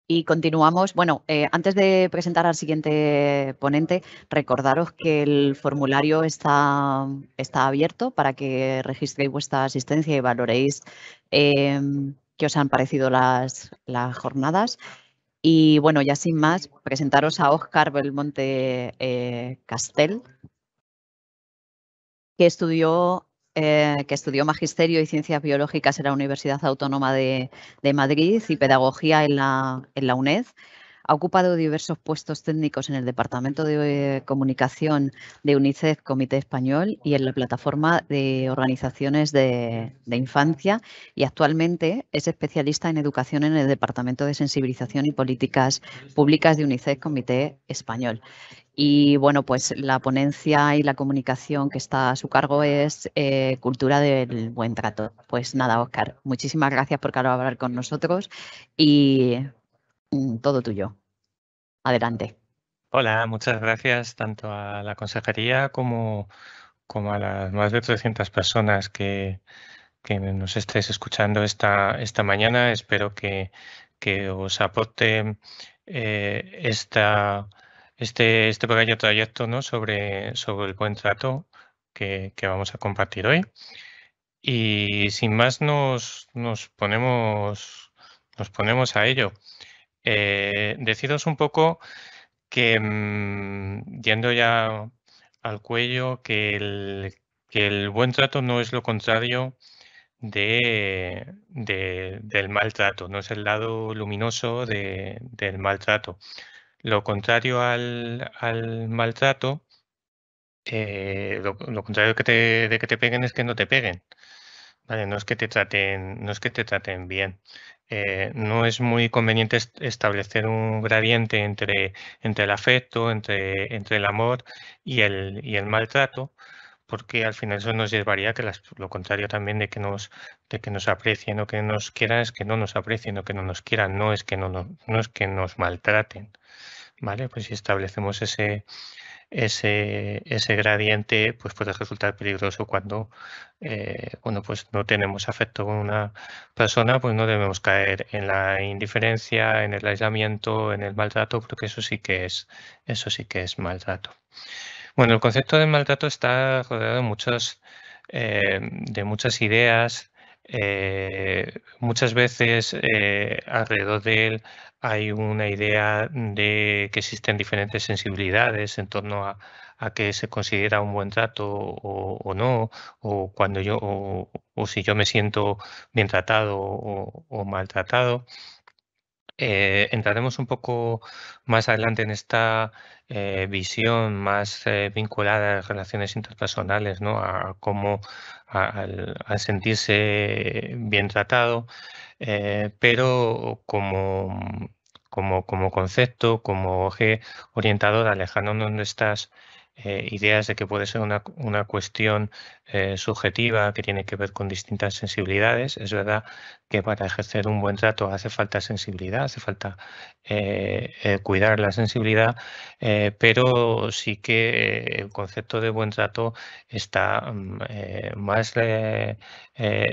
Y continuamos. Bueno, antes de presentar al siguiente ponente, recordaros que el formulario está abierto para que registréis vuestra asistencia y valoréis qué os han parecido las jornadas. Y bueno, ya sin más, presentaros a Óscar Belmonte Castel, que estudió Magisterio y Ciencias Biológicas en la Universidad Autónoma de Madrid y Pedagogía en la UNED. Ha ocupado diversos puestos técnicos en el Departamento de Comunicación de UNICEF Comité Español y en la Plataforma de Organizaciones de Infancia, y actualmente es especialista en educación en el Departamento de Sensibilización y Políticas Públicas de UNICEF Comité Español. Y bueno, pues la ponencia y la comunicación que está a su cargo es Cultura del Buen Trato. Pues nada, Óscar, muchísimas gracias por colaborar con nosotros y todo tuyo. Adelante. Hola, muchas gracias tanto a la consejería como a las más de 300 personas que nos estéis escuchando esta mañana. Espero que os aporte este pequeño trayecto, ¿no?, sobre el buen trato que vamos a compartir hoy. Y sin más nos ponemos a ello. Deciros un poco que, yendo ya al cuello, que el buen trato no es lo contrario del maltrato, no es el lado luminoso del maltrato. Lo contrario al maltrato, lo contrario de que te peguen es que no te peguen. Vale, no es que te traten bien. No es muy conveniente establecer un gradiente entre el afecto, entre el amor y el maltrato, porque al final eso nos llevaría a que lo contrario también de que nos aprecien o que nos quieran es que no nos aprecien o que no nos quieran, no es que nos maltraten. ¿Vale? Pues si establecemos ese gradiente, pues puede resultar peligroso cuando pues no tenemos afecto con una persona. Pues no debemos caer en la indiferencia, en el aislamiento, en el maltrato, porque eso sí que es maltrato. Bueno, el concepto de maltrato está rodeado de muchas ideas. Muchas veces alrededor de él hay una idea de que existen diferentes sensibilidades en torno a qué se considera un buen trato o no, o cuando o si yo me siento bien tratado o maltratado. Entraremos un poco más adelante en esta visión más vinculada a las relaciones interpersonales, ¿no? A cómo al sentirse bien tratado, pero como concepto, como eje orientador, alejándonos de estas ideas de que puede ser una cuestión subjetiva que tiene que ver con distintas sensibilidades. Es verdad que para ejercer un buen trato hace falta sensibilidad, hace falta cuidar la sensibilidad, pero sí que el concepto de buen trato está más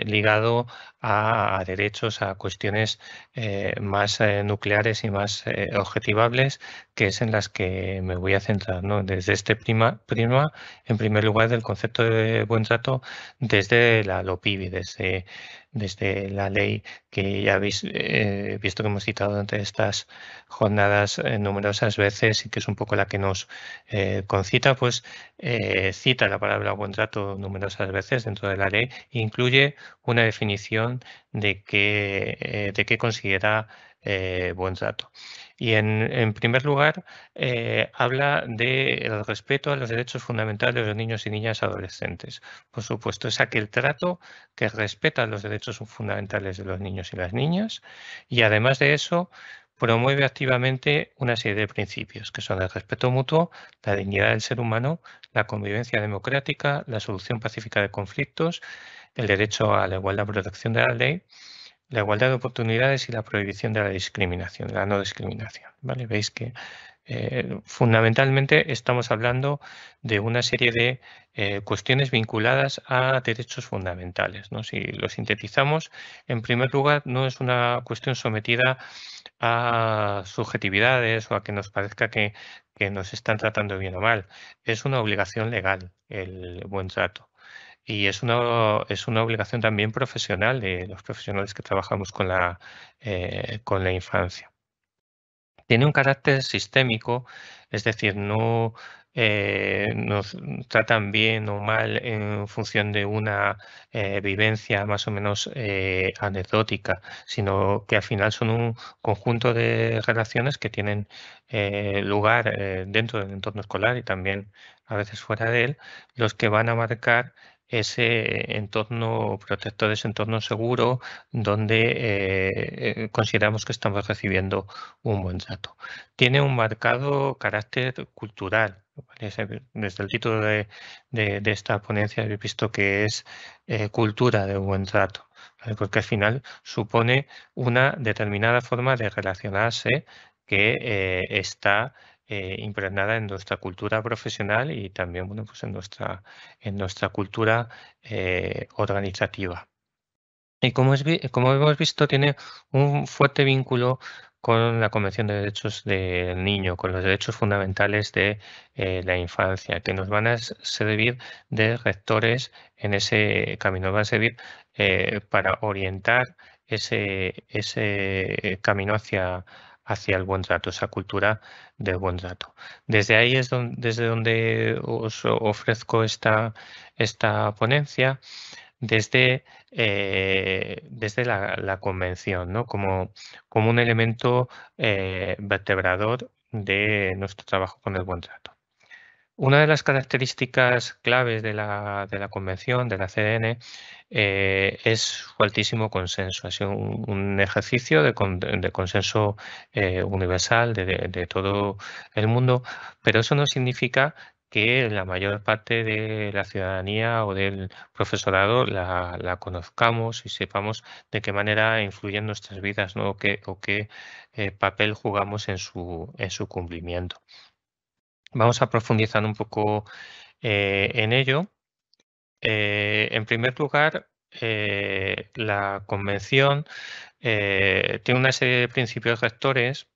ligado a derechos, a cuestiones más nucleares y más objetivables, que es en las que me voy a centrar, ¿no? Desde este prisma, en primer lugar, del concepto de buen trato desde la LOPIBI, desde la ley que ya habéis visto que hemos citado durante estas jornadas numerosas veces y que es un poco la que nos concita, pues cita la palabra buen trato numerosas veces dentro de la ley e incluye una definición de qué considera buen trato. Y en primer lugar, habla del respeto a los derechos fundamentales de los niños y niñas adolescentes. Por supuesto, es aquel trato que respeta los derechos fundamentales de los niños y las niñas y además de eso promueve activamente una serie de principios que son el respeto mutuo, la dignidad del ser humano, la convivencia democrática, la solución pacífica de conflictos, el derecho a la igualdad y protección de la ley, la igualdad de oportunidades y la prohibición de la discriminación, de la no discriminación. ¿Vale? Veis que Fundamentalmente estamos hablando de una serie de cuestiones vinculadas a derechos fundamentales, ¿no? Si lo sintetizamos, en primer lugar, no es una cuestión sometida a subjetividades o a que nos parezca que nos están tratando bien o mal. Es una obligación legal el buen trato. Y es una obligación también profesional de los profesionales que trabajamos con la infancia. Tiene un carácter sistémico, es decir, no nos tratan bien o mal en función de una vivencia más o menos anecdótica, sino que al final son un conjunto de relaciones que tienen lugar dentro del entorno escolar y también a veces fuera de él, los que van a marcar ese entorno protector, ese entorno seguro donde consideramos que estamos recibiendo un buen trato. Tiene un marcado carácter cultural. Desde el título de esta ponencia he visto que es cultura de buen trato, ¿vale? Porque al final supone una determinada forma de relacionarse que está impregnada en nuestra cultura profesional y también bueno, pues en nuestra cultura organizativa. Y como hemos visto, tiene un fuerte vínculo con la Convención de Derechos del Niño, con los derechos fundamentales de la infancia, que nos van a servir de rectores en ese camino, van a servir para orientar ese camino hacia el buen trato, esa cultura del buen trato. Desde ahí es desde donde os ofrezco esta ponencia desde la convención, ¿no? Como un elemento vertebrador de nuestro trabajo con el buen trato. Una de las características claves de la convención, de la CDN, es su altísimo consenso. Ha sido un ejercicio de consenso universal de todo el mundo, pero eso no significa que la mayor parte de la ciudadanía o del profesorado la conozcamos y sepamos de qué manera influye en nuestras vidas, ¿no? O qué papel jugamos en su cumplimiento. Vamos a profundizar un poco en ello. En primer lugar, la convención tiene una serie de principios rectores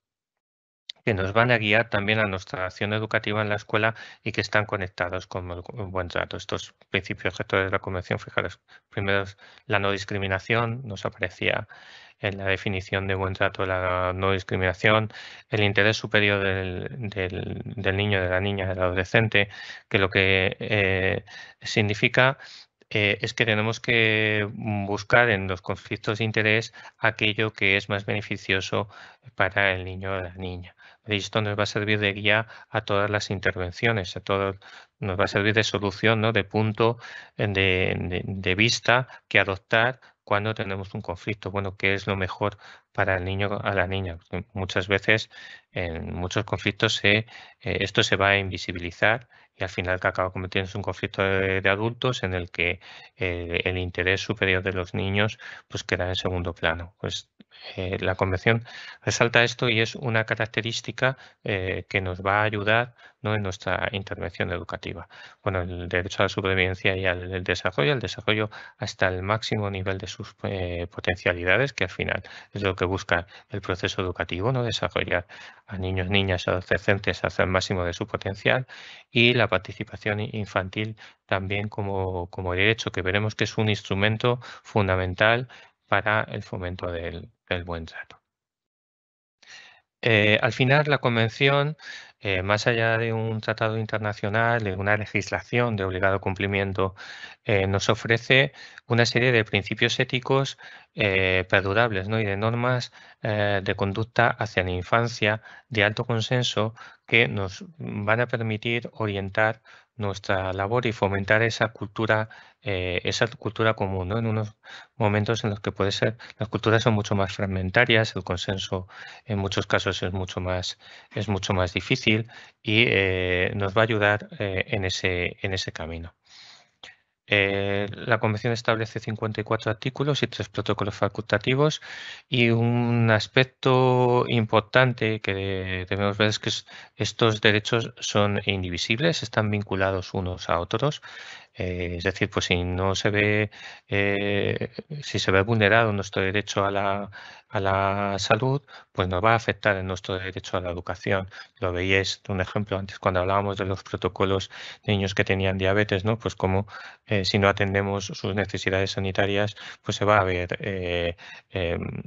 que nos van a guiar también a nuestra acción educativa en la escuela y que están conectados con el buen trato. Estos principios rectores de la Convención, fijaros, primero la no discriminación, nos aparecía en la definición de buen trato la no discriminación, el interés superior del niño, de la niña, del adolescente, que lo que significa es que tenemos que buscar en los conflictos de interés aquello que es más beneficioso para el niño o la niña. Y esto nos va a servir de guía a todas las intervenciones, nos va a servir de solución, ¿no? De punto de vista que adoptar cuando tenemos un conflicto. Bueno, ¿qué es lo mejor para el niño o a la niña? Porque muchas veces en muchos conflictos esto se va a invisibilizar y al final que acaba convirtiéndose en un conflicto de adultos en el que el interés superior de los niños pues queda en segundo plano. Pues la Convención resalta esto y es una característica que nos va a ayudar, ¿no? En nuestra intervención educativa. Bueno, el derecho a la supervivencia y al desarrollo, hasta el máximo nivel de sus potencialidades, que al final es lo que busca el proceso educativo, ¿no? Desarrollar a niños, niñas, adolescentes hasta el máximo de su potencial, y la participación infantil también como derecho, que veremos que es un instrumento fundamental para el fomento del buen trato. Al final, la Convención, más allá de un tratado internacional, de una legislación de obligado cumplimiento, nos ofrece una serie de principios éticos perdurables, ¿no? Y de normas de conducta hacia la infancia de alto consenso que nos van a permitir orientar nuestra labor y fomentar esa cultura común, ¿no? En unos momentos en los que las culturas son mucho más fragmentarias, el consenso en muchos casos es mucho más difícil y nos va a ayudar en ese camino. La Convención establece 54 artículos y 3 protocolos facultativos, y un aspecto importante que debemos ver es que estos derechos son indivisibles, están vinculados unos a otros. Es decir, pues si no se ve, si se ve vulnerado nuestro derecho a la salud, pues nos va a afectar en nuestro derecho a la educación. Lo veíais un ejemplo antes cuando hablábamos de los protocolos de niños que tenían diabetes, ¿no? Pues como si no atendemos sus necesidades sanitarias, pues se va a ver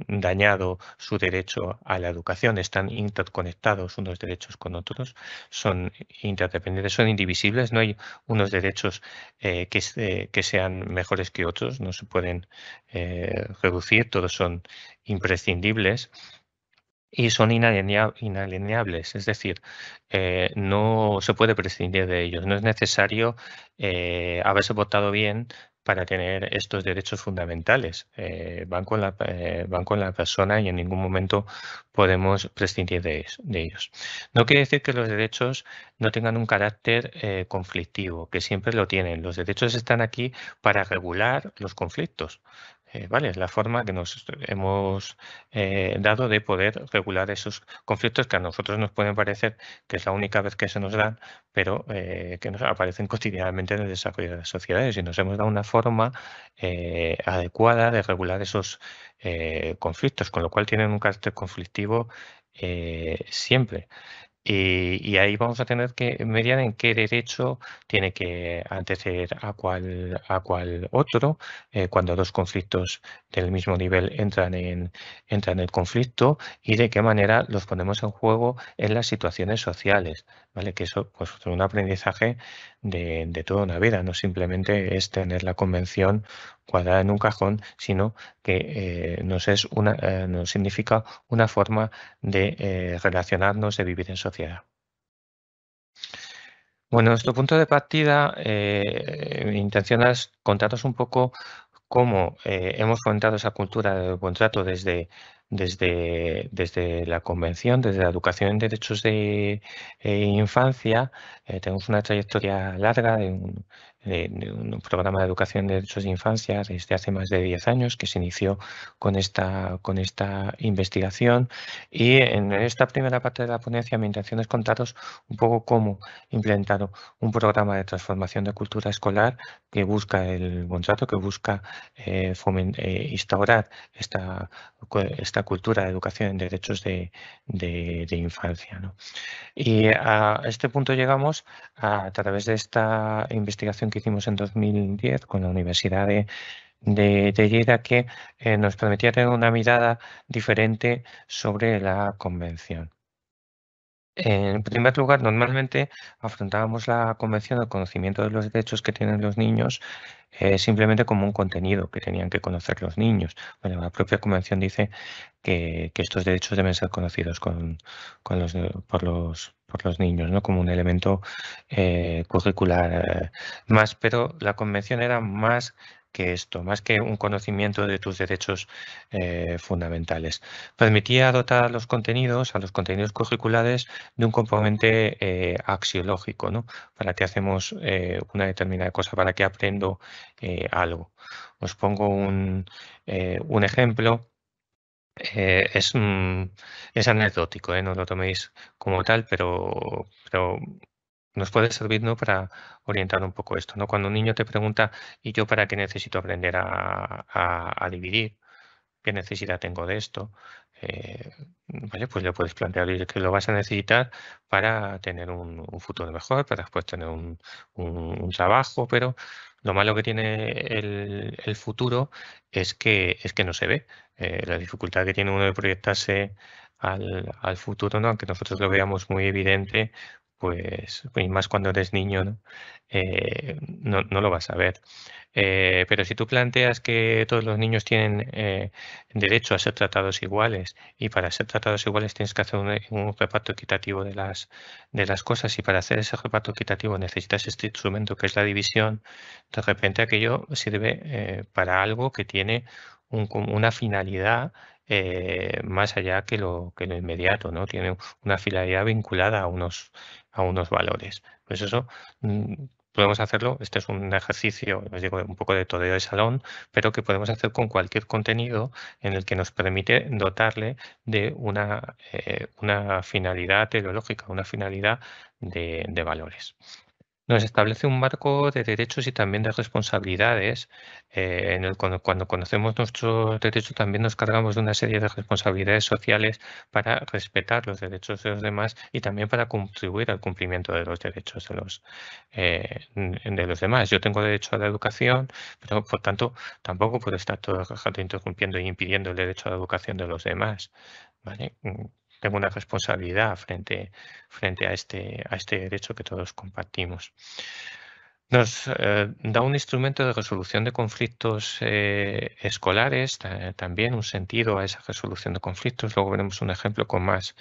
dañado su derecho a la educación. Están interconectados unos derechos con otros, son interdependientes, son indivisibles, no hay unos derechos que sean mejores que otros, no se pueden reducir, todos son imprescindibles. Y son inalienables, es decir, no se puede prescindir de ellos. No es necesario haberse portado bien para tener estos derechos fundamentales. Van con la persona y en ningún momento podemos prescindir de ellos. No quiere decir que los derechos no tengan un carácter conflictivo, que siempre lo tienen. Los derechos están aquí para regular los conflictos. ¿Vale? Es la forma que nos hemos dado de poder regular esos conflictos que a nosotros nos pueden parecer que es la única vez que se nos dan, pero que nos aparecen cotidianamente en el desarrollo de las sociedades, y nos hemos dado una forma adecuada de regular esos conflictos, con lo cual tienen un carácter conflictivo siempre. Y ahí vamos a tener que mediar en qué derecho tiene que anteceder a cuál otro, cuando dos conflictos del mismo nivel entran en el conflicto, y de qué manera los ponemos en juego en las situaciones sociales, ¿vale? Que eso, pues, es un aprendizaje de toda una vida, no simplemente es tener la convención cuadrada en un cajón, sino que nos significa una forma de relacionarnos, de vivir en sociedad. Bueno, nuestro punto de partida, mi intención es contaros un poco cómo hemos fomentado esa cultura del buen trato desde la Convención, desde la educación en derechos de infancia. Tenemos una trayectoria larga de un programa de educación de derechos de infancia desde hace más de 10 años, que se inició con esta investigación. Y en esta primera parte de la ponencia mi intención es contaros un poco cómo implementaron un programa de transformación de cultura escolar que busca el buen trato, que busca instaurar esta cultura de educación en derechos de infancia, ¿no? Y a este punto llegamos a través de esta investigación que hicimos en 2010 con la Universidad de Lleida, que nos permitía tener una mirada diferente sobre la convención. En primer lugar, normalmente afrontábamos la convención del conocimiento de los derechos que tienen los niños simplemente como un contenido que tenían que conocer los niños. Bueno, la propia convención dice que estos derechos deben ser conocidos por los niños, ¿no? Como un elemento curricular más, pero la convención era más que esto, más que un conocimiento de tus derechos fundamentales. Permitía dotar a los contenidos curriculares, de un componente axiológico, ¿no? ¿Para qué hacemos una determinada cosa? ¿Para qué aprendo algo? Os pongo un ejemplo. Es anecdótico, no lo toméis como tal, pero nos puede servir, ¿no? Para orientar un poco esto, ¿no? Cuando un niño te pregunta: ¿y yo para qué necesito aprender a dividir? ¿Qué necesidad tengo de esto? Vale, pues le puedes plantear, oye, que lo vas a necesitar para tener un futuro mejor, para después tener un trabajo, pero lo malo que tiene el futuro es que no se ve. La dificultad que tiene uno de proyectarse al futuro, ¿no? Aunque nosotros lo veamos muy evidente, pues, y más cuando eres niño, ¿no? No lo vas a ver. Pero si tú planteas que todos los niños tienen derecho a ser tratados iguales, y para ser tratados iguales tienes que hacer un reparto equitativo de las cosas, y para hacer ese reparto equitativo necesitas este instrumento que es la división, de repente aquello sirve para algo que tiene una finalidad más allá que lo inmediato, ¿no? Tiene una finalidad vinculada a unos valores. Pues eso podemos hacerlo, este es un ejercicio, os digo, un poco de todeo de salón, pero que podemos hacer con cualquier contenido en el que nos permite dotarle de una finalidad teleológica, una finalidad de valores. Nos establece un marco de derechos y también de responsabilidades. Cuando conocemos nuestros derechos también nos cargamos de una serie de responsabilidades sociales para respetar los derechos de los demás y también para contribuir al cumplimiento de los derechos de los demás. Yo tengo derecho a la educación, pero por tanto tampoco puedo estar todo el rato interrumpiendo y impidiendo el derecho a la educación de los demás, ¿vale? Tengo una responsabilidad frente a este derecho que todos compartimos. Nos da un instrumento de resolución de conflictos escolares, también un sentido a esa resolución de conflictos. Luego veremos un ejemplo con más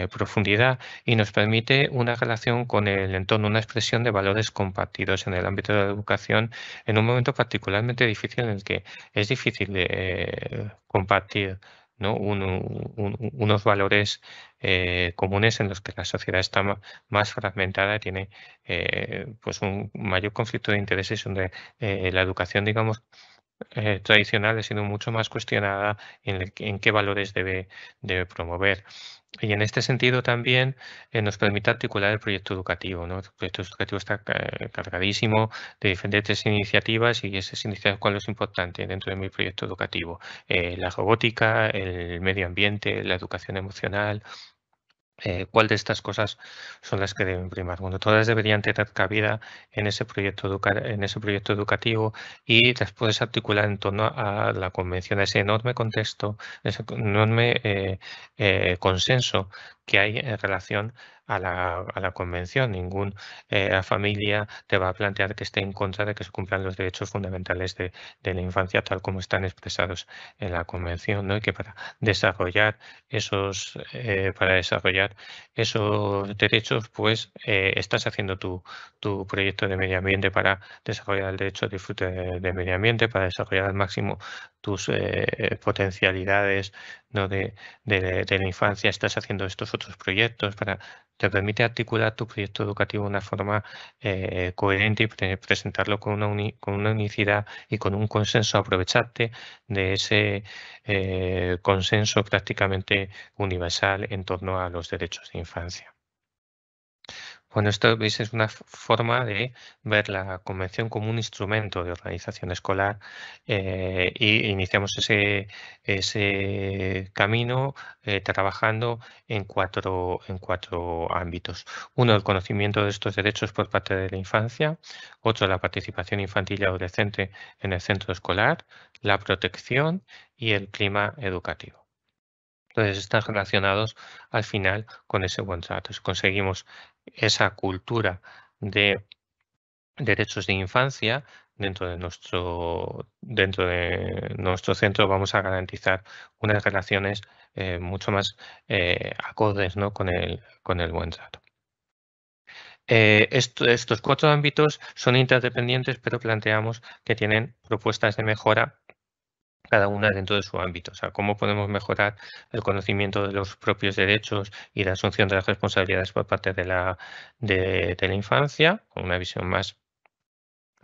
profundidad y nos permite una relación con el entorno, una expresión de valores compartidos en el ámbito de la educación en un momento particularmente difícil en el que es difícil compartir, ¿no? Unos valores comunes en los que la sociedad está más fragmentada y tiene pues un mayor conflicto de intereses donde la educación, digamos, tradicional ha sido mucho más cuestionada en qué valores debe promover. Y en este sentido también nos permite articular el proyecto educativo, ¿no? El proyecto educativo está cargadísimo de diferentes iniciativas y esas iniciativas, ¿cuál es importante dentro de mi proyecto educativo? La robótica, el medio ambiente, la educación emocional. ¿Cuál de estas cosas son las que deben primar? Bueno, todas deberían tener cabida en ese proyecto educativo y las puedes articular en torno a la convención, a ese enorme contexto, ese enorme consenso que hay en relación a la convención. Ninguna familia te va a plantear que esté en contra de que se cumplan los derechos fundamentales de la infancia tal como están expresados en la convención, ¿no? Y que para desarrollar esos derechos, pues estás haciendo tu proyecto de medio ambiente para desarrollar el derecho a disfrute de medio ambiente, para desarrollar al máximo tus potencialidades, ¿no? de la infancia. Estás haciendo estos otros proyectos te permite articular tu proyecto educativo de una forma coherente y presentarlo con una unicidad y con un consenso, aprovecharte de ese consenso prácticamente universal en torno a los derechos de infancia. Bueno, esto ¿veis? Es una forma de ver la convención como un instrumento de organización escolar y iniciamos ese camino trabajando en cuatro ámbitos. Uno, el conocimiento de estos derechos por parte de la infancia. Otro, la participación infantil y adolescente en el centro escolar. La protección y el clima educativo. Entonces están relacionados al final con ese buen trato. Si conseguimos esa cultura de derechos de infancia dentro de nuestro centro, vamos a garantizar unas relaciones mucho más acordes, ¿no? con el buen trato. Estos cuatro ámbitos son interdependientes, pero planteamos que tienen propuestas de mejora cada una dentro de su ámbito. O sea, cómo podemos mejorar el conocimiento de los propios derechos y la asunción de las responsabilidades por parte de la infancia, con una visión más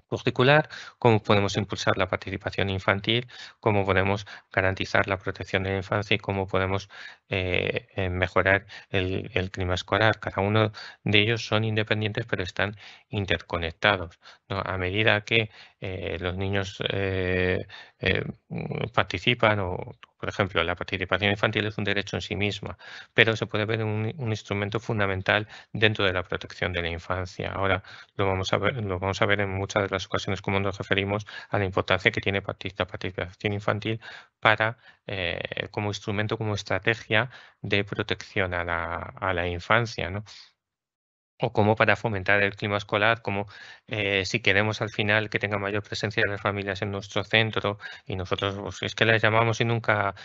particular, cómo podemos impulsar la participación infantil, cómo podemos garantizar la protección de la infancia y cómo podemos mejorar el clima escolar. Cada uno de ellos son independientes, pero están interconectados, ¿no? A medida que los niños participan por ejemplo, la participación infantil es un derecho en sí misma, pero se puede ver un instrumento fundamental dentro de la protección de la infancia. Ahora lo vamos a ver en muchas de las ocasiones como nos referimos a la importancia que tiene la participación infantil como instrumento, como estrategia de protección a la infancia, ¿no? O como para fomentar el clima escolar, como si queremos al final que tenga mayor presencia de las familias en nuestro centro y nosotros pues, es que les llamamos y nunca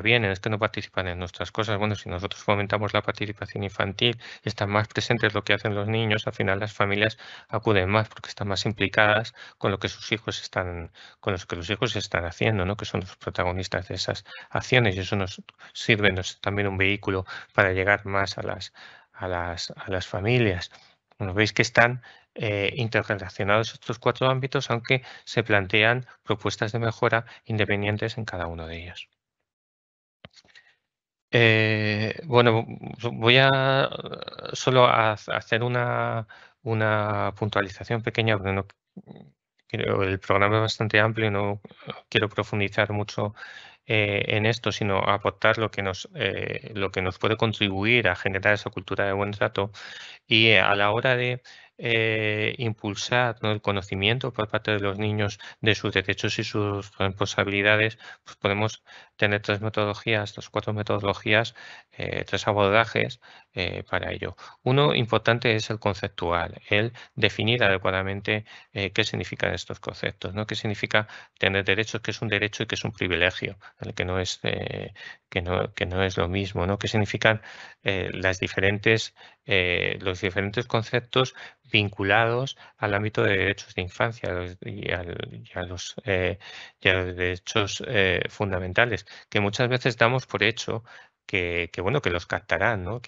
vienen, es que no participan en nuestras cosas. Bueno, si nosotros fomentamos la participación infantil, están más presentes lo que hacen los niños, al final las familias acuden más porque están más implicadas con lo que sus hijos están haciendo, ¿no? Que son los protagonistas de esas acciones y eso nos sirve también un vehículo para llegar más a las familias. Bueno, veis que están interrelacionados estos 4 ámbitos, aunque se plantean propuestas de mejora independientes en cada uno de ellos. Bueno, voy a solo hacer una puntualización pequeña, porque no creo el programa es bastante amplio y no quiero profundizar mucho en esto, sino aportar lo que nos puede contribuir a generar esa cultura de buen trato. Y a la hora de impulsar, ¿no?, el conocimiento por parte de los niños de sus derechos y sus responsabilidades, pues podemos tener 3 metodologías, 4 metodologías, 3 abordajes para ello. Uno importante es el conceptual, el definir adecuadamente qué significan estos conceptos, ¿no? Qué significa tener derechos, qué es un derecho y qué es un privilegio, el que no es lo mismo, ¿no? Qué significan los diferentes conceptos vinculados al ámbito de derechos de infancia y a los derechos fundamentales, que muchas veces damos por hecho bueno, que los captarán, ¿no?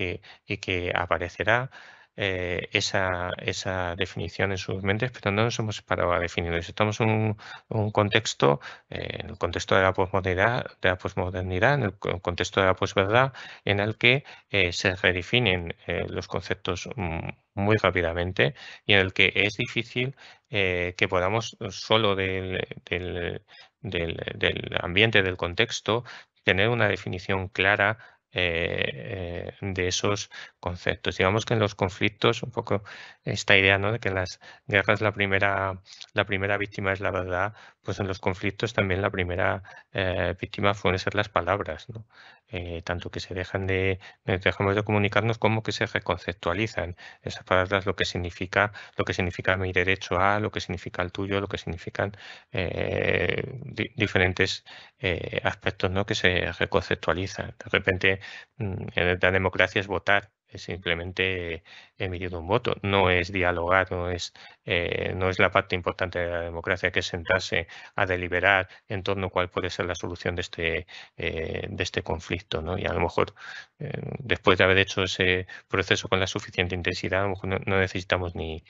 Y que aparecerá esa definición en sus mentes, pero no nos hemos parado a definirlos. Estamos en un contexto, en el contexto de la posmodernidad, en el contexto de la posverdad, en el que se redefinen los conceptos muy rápidamente y en el que es difícil que podamos solo del ambiente, del contexto, tener una definición clara de esos conceptos. Digamos que en los conflictos, un poco esta idea, ¿no?, de que en las guerras la primera víctima es la verdad, pues en los conflictos también la primera víctima suelen ser las palabras, ¿no? Tanto que dejamos de comunicarnos como que se reconceptualizan esas palabras, lo que significa mi derecho a, lo que significa el tuyo, lo que significan diferentes aspectos, ¿no?, que se reconceptualizan. De repente, la democracia es votar, es simplemente emitir un voto, no es dialogar, no es la parte importante de la democracia, que es sentarse a deliberar en torno a cuál puede ser la solución de este conflicto, ¿no? Y a lo mejor, después de haber hecho ese proceso con la suficiente intensidad, a lo mejor no necesitamos ni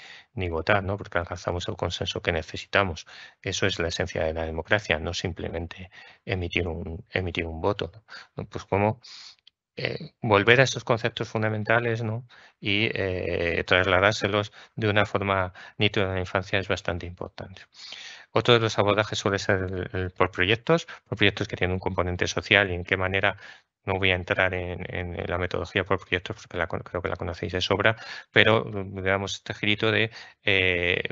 votar, ¿no?, porque alcanzamos el consenso que necesitamos. Eso es la esencia de la democracia, no simplemente emitir un voto, ¿no? Pues como volver a estos conceptos fundamentales, ¿no?, y trasladárselos de una forma nítida en la infancia es bastante importante. Otro de los abordajes suele ser por proyectos que tienen un componente social y en qué manera. No voy a entrar en la metodología por proyectos porque creo que la conocéis de sobra, pero le damos este girito de,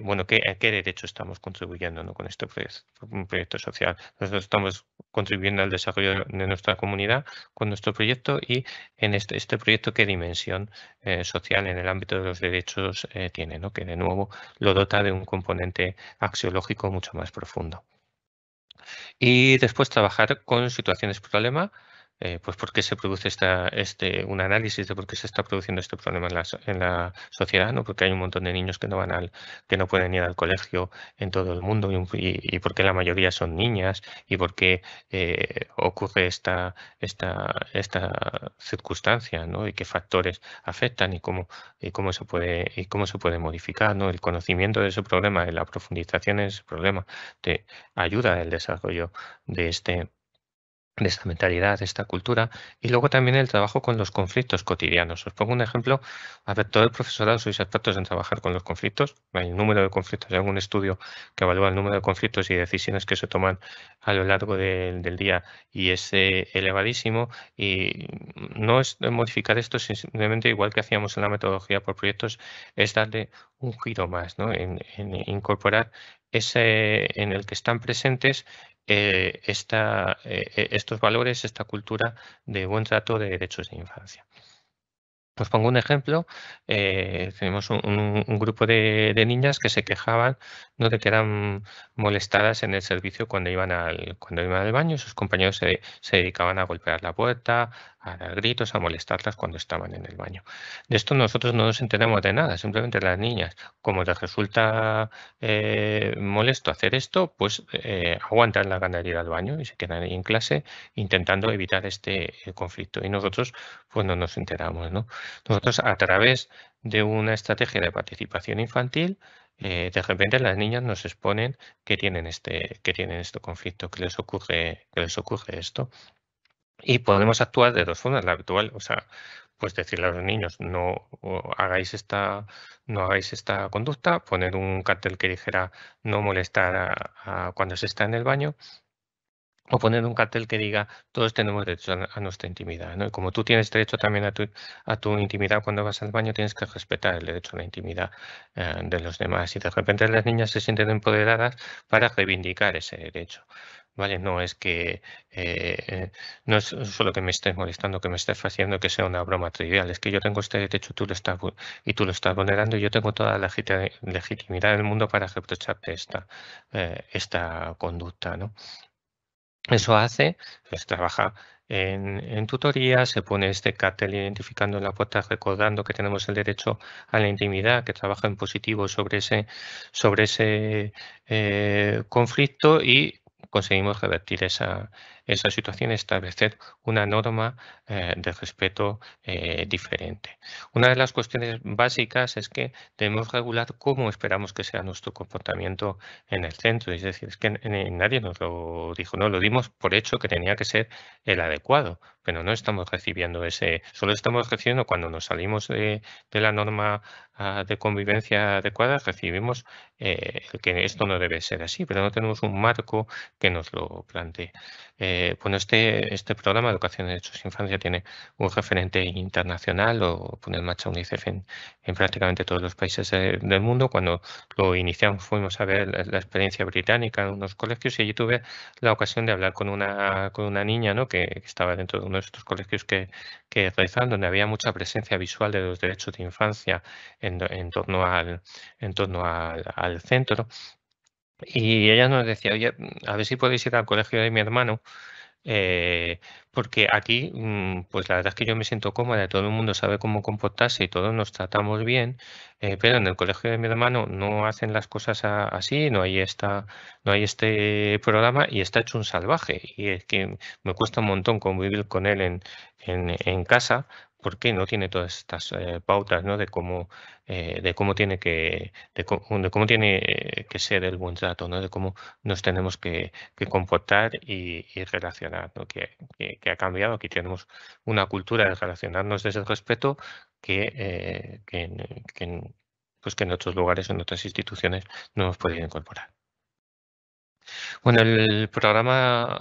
bueno, a qué derecho estamos contribuyendo, ¿no?, con este un proyecto social. Nosotros estamos contribuyendo al desarrollo de nuestra comunidad con nuestro proyecto y en este proyecto qué dimensión social en el ámbito de los derechos tiene, ¿no?, que de nuevo lo dota de un componente axiológico mucho más profundo. Y después trabajar con situaciones problema, pues por qué se produce un análisis de por qué se está produciendo este problema en la sociedad, ¿no? Porque hay un montón de niños que no pueden ir al colegio en todo el mundo y por qué la mayoría son niñas y por qué ocurre esta circunstancia, ¿no? Y qué factores afectan y cómo se puede modificar, ¿no? El conocimiento de ese problema y la profundización en ese problema te ayuda al desarrollo de esta mentalidad, de esta cultura, y luego también el trabajo con los conflictos cotidianos. Os pongo un ejemplo. A ver, todo el profesorado sois expertos en trabajar con los conflictos. Hay un número de conflictos, hay algún estudio que evalúa el número de conflictos y decisiones que se toman a lo largo del día y es elevadísimo. Y no es modificar esto, simplemente igual que hacíamos en la metodología por proyectos, es darle un giro más, ¿no? En incorporar ese en el que están presentes estos valores, esta cultura de buen trato de derechos de infancia. Os pongo un ejemplo. Tenemos un grupo de niñas que se quejaban, ¿no?, de que eran molestadas en el servicio cuando iban al baño. Sus compañeros se dedicaban a golpear la puerta, a dar gritos, a molestarlas cuando estaban en el baño. De esto nosotros no nos enteramos de nada, simplemente las niñas, como les resulta molesto hacer esto, pues aguantan la gana de ir al baño y se quedan ahí en clase intentando evitar este conflicto. Y nosotros pues no nos enteramos, ¿no? Nosotros a través de una estrategia de participación infantil, de repente las niñas nos exponen que tienen este conflicto, que les ocurre esto. Y podemos actuar de dos formas. La habitual, o sea, pues decirle a los niños, no hagáis esta conducta, poner un cartel que dijera no molestar cuando se está en el baño, o poner un cartel que diga todos tenemos derecho a nuestra intimidad, ¿no? Y como tú tienes derecho también a tu intimidad cuando vas al baño, tienes que respetar el derecho a la intimidad de los demás. Y de repente las niñas se sienten empoderadas para reivindicar ese derecho. ¿Vale? No es que no es solo que me estés molestando, que me estés haciendo que sea una broma trivial, es que yo tengo este derecho y tú lo estás vulnerando y yo tengo toda la legitimidad del mundo para reprocharte esta conducta, ¿no? Eso hace, pues trabaja en tutoría, se pone este cartel identificando en la puerta, recordando que tenemos el derecho a la intimidad, que trabaja en positivo sobre ese conflicto y conseguimos revertir esa situación, establecer una norma de respeto diferente. Una de las cuestiones básicas es que debemos regular cómo esperamos que sea nuestro comportamiento en el centro. Es decir, es que nadie nos lo dijo, no, lo dimos por hecho que tenía que ser el adecuado, pero no estamos recibiendo solo estamos recibiendo cuando nos salimos de la norma de convivencia adecuada, recibimos que esto no debe ser así, pero no tenemos un marco que nos lo plantee. Bueno, este programa de Educación de Derechos de Infancia tiene un referente internacional, lo pone en marcha UNICEF en prácticamente todos los países del mundo. Cuando lo iniciamos fuimos a ver la experiencia británica en unos colegios y allí tuve la ocasión de hablar con una niña, ¿no? que estaba dentro de uno de estos colegios que realizaban, donde había mucha presencia visual de los derechos de infancia en torno al centro. Y ella nos decía, oye, a ver si podéis ir al colegio de mi hermano, porque aquí, pues la verdad es que yo me siento cómoda, todo el mundo sabe cómo comportarse y todos nos tratamos bien, pero en el colegio de mi hermano no hacen las cosas así, no hay este programa y está hecho un salvaje. Y es que me cuesta un montón convivir con él en casa, porque no tiene todas estas pautas, ¿no? De cómo tiene que ser el buen trato, ¿no? De cómo nos tenemos que comportar y relacionar, ¿no? Que ha cambiado, aquí tenemos una cultura de relacionarnos desde el respeto pues que en otros lugares, en otras instituciones, no hemos podido incorporar. Bueno, el programa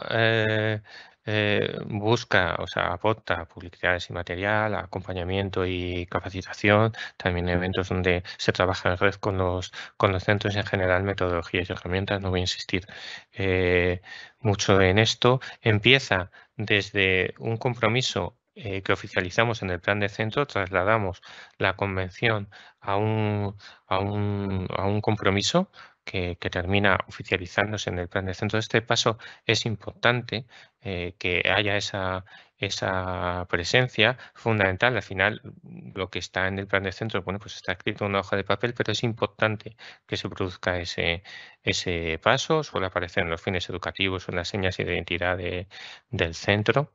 busca, o sea, aporta publicidades y material, acompañamiento y capacitación, también eventos donde se trabaja en red con los centros y en general metodologías y herramientas. No voy a insistir mucho en esto. Empieza desde un compromiso que oficializamos en el plan de centro, trasladamos la convención a un compromiso que termina oficializándose en el plan de centro. Este paso es importante, que haya esa presencia fundamental. Al final, lo que está en el plan de centro, bueno, pues está escrito en una hoja de papel, pero es importante que se produzca ese paso. Suele aparecer en los fines educativos o en las señas de identidad del centro.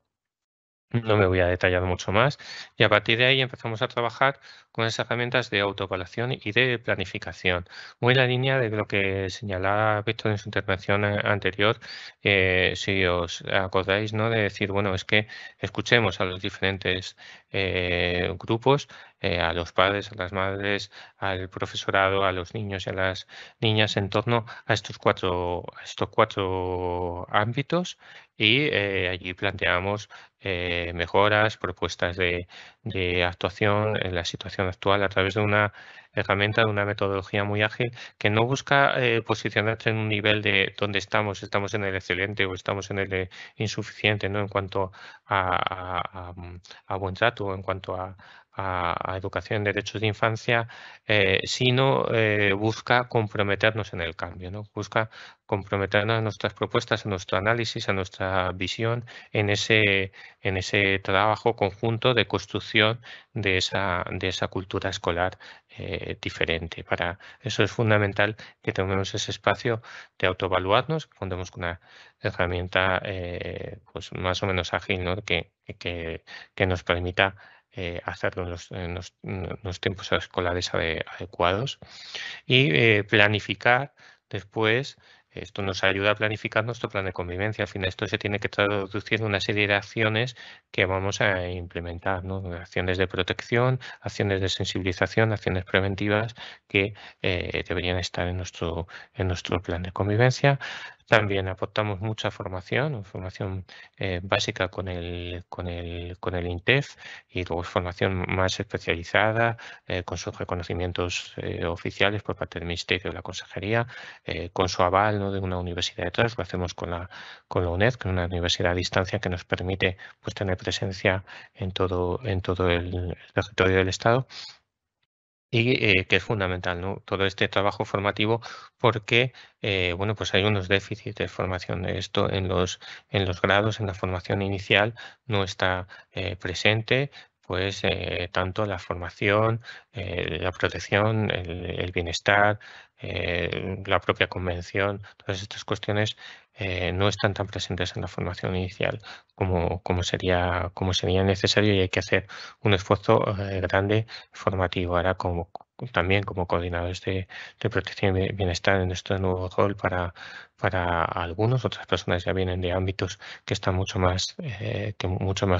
No me voy a detallar mucho más. Y a partir de ahí empezamos a trabajar con esas herramientas de autoevaluación y de planificación. Muy en la línea de lo que señalaba Víctor en su intervención anterior, si os acordáis, ¿no? De decir, bueno, es que escuchemos a los diferentes grupos, a los padres, a las madres, al profesorado, a los niños y a las niñas en torno a estos cuatro ámbitos y allí planteamos mejoras, propuestas de actuación en la situación actual a través de una herramienta de una metodología muy ágil que no busca posicionarse en un nivel de dónde estamos en el excelente o estamos en el insuficiente, ¿no? En cuanto a buen trato o en cuanto a educación en derechos de infancia, sino busca comprometernos en el cambio, ¿no? Busca comprometernos a nuestras propuestas, a nuestro análisis, a nuestra visión en ese trabajo conjunto de construcción de esa cultura escolar diferente. Para eso es fundamental que tengamos ese espacio de autoevaluarnos, que contemos con una herramienta pues más o menos ágil, ¿no? que nos permita hacerlo en los tiempos escolares adecuados y planificar después. Esto nos ayuda a planificar nuestro plan de convivencia. Al final esto se tiene que traducir en una serie de acciones que vamos a implementar, ¿no? Acciones de protección, acciones de sensibilización, acciones preventivas que deberían estar en nuestro plan de convivencia. También aportamos mucha formación básica con el INTEF y luego formación más especializada con sus reconocimientos oficiales por parte del Ministerio de la Consejería, con su aval, ¿no? de una universidad detrás. Lo hacemos con la UNED, que es una universidad a distancia que nos permite pues, tener presencia en todo el territorio del Estado. Y que es fundamental, ¿no? Todo este trabajo formativo porque bueno, pues hay unos déficits de formación. Esto en los grados, en la formación inicial, no está presente, pues tanto la formación, la protección, el bienestar, la propia convención, todas estas cuestiones no están tan presentes en la formación inicial como sería necesario, y hay que hacer un esfuerzo grande formativo. Ahora también como coordinadores de protección y bienestar en este nuevo rol para algunos, otras personas ya vienen de ámbitos que están mucho más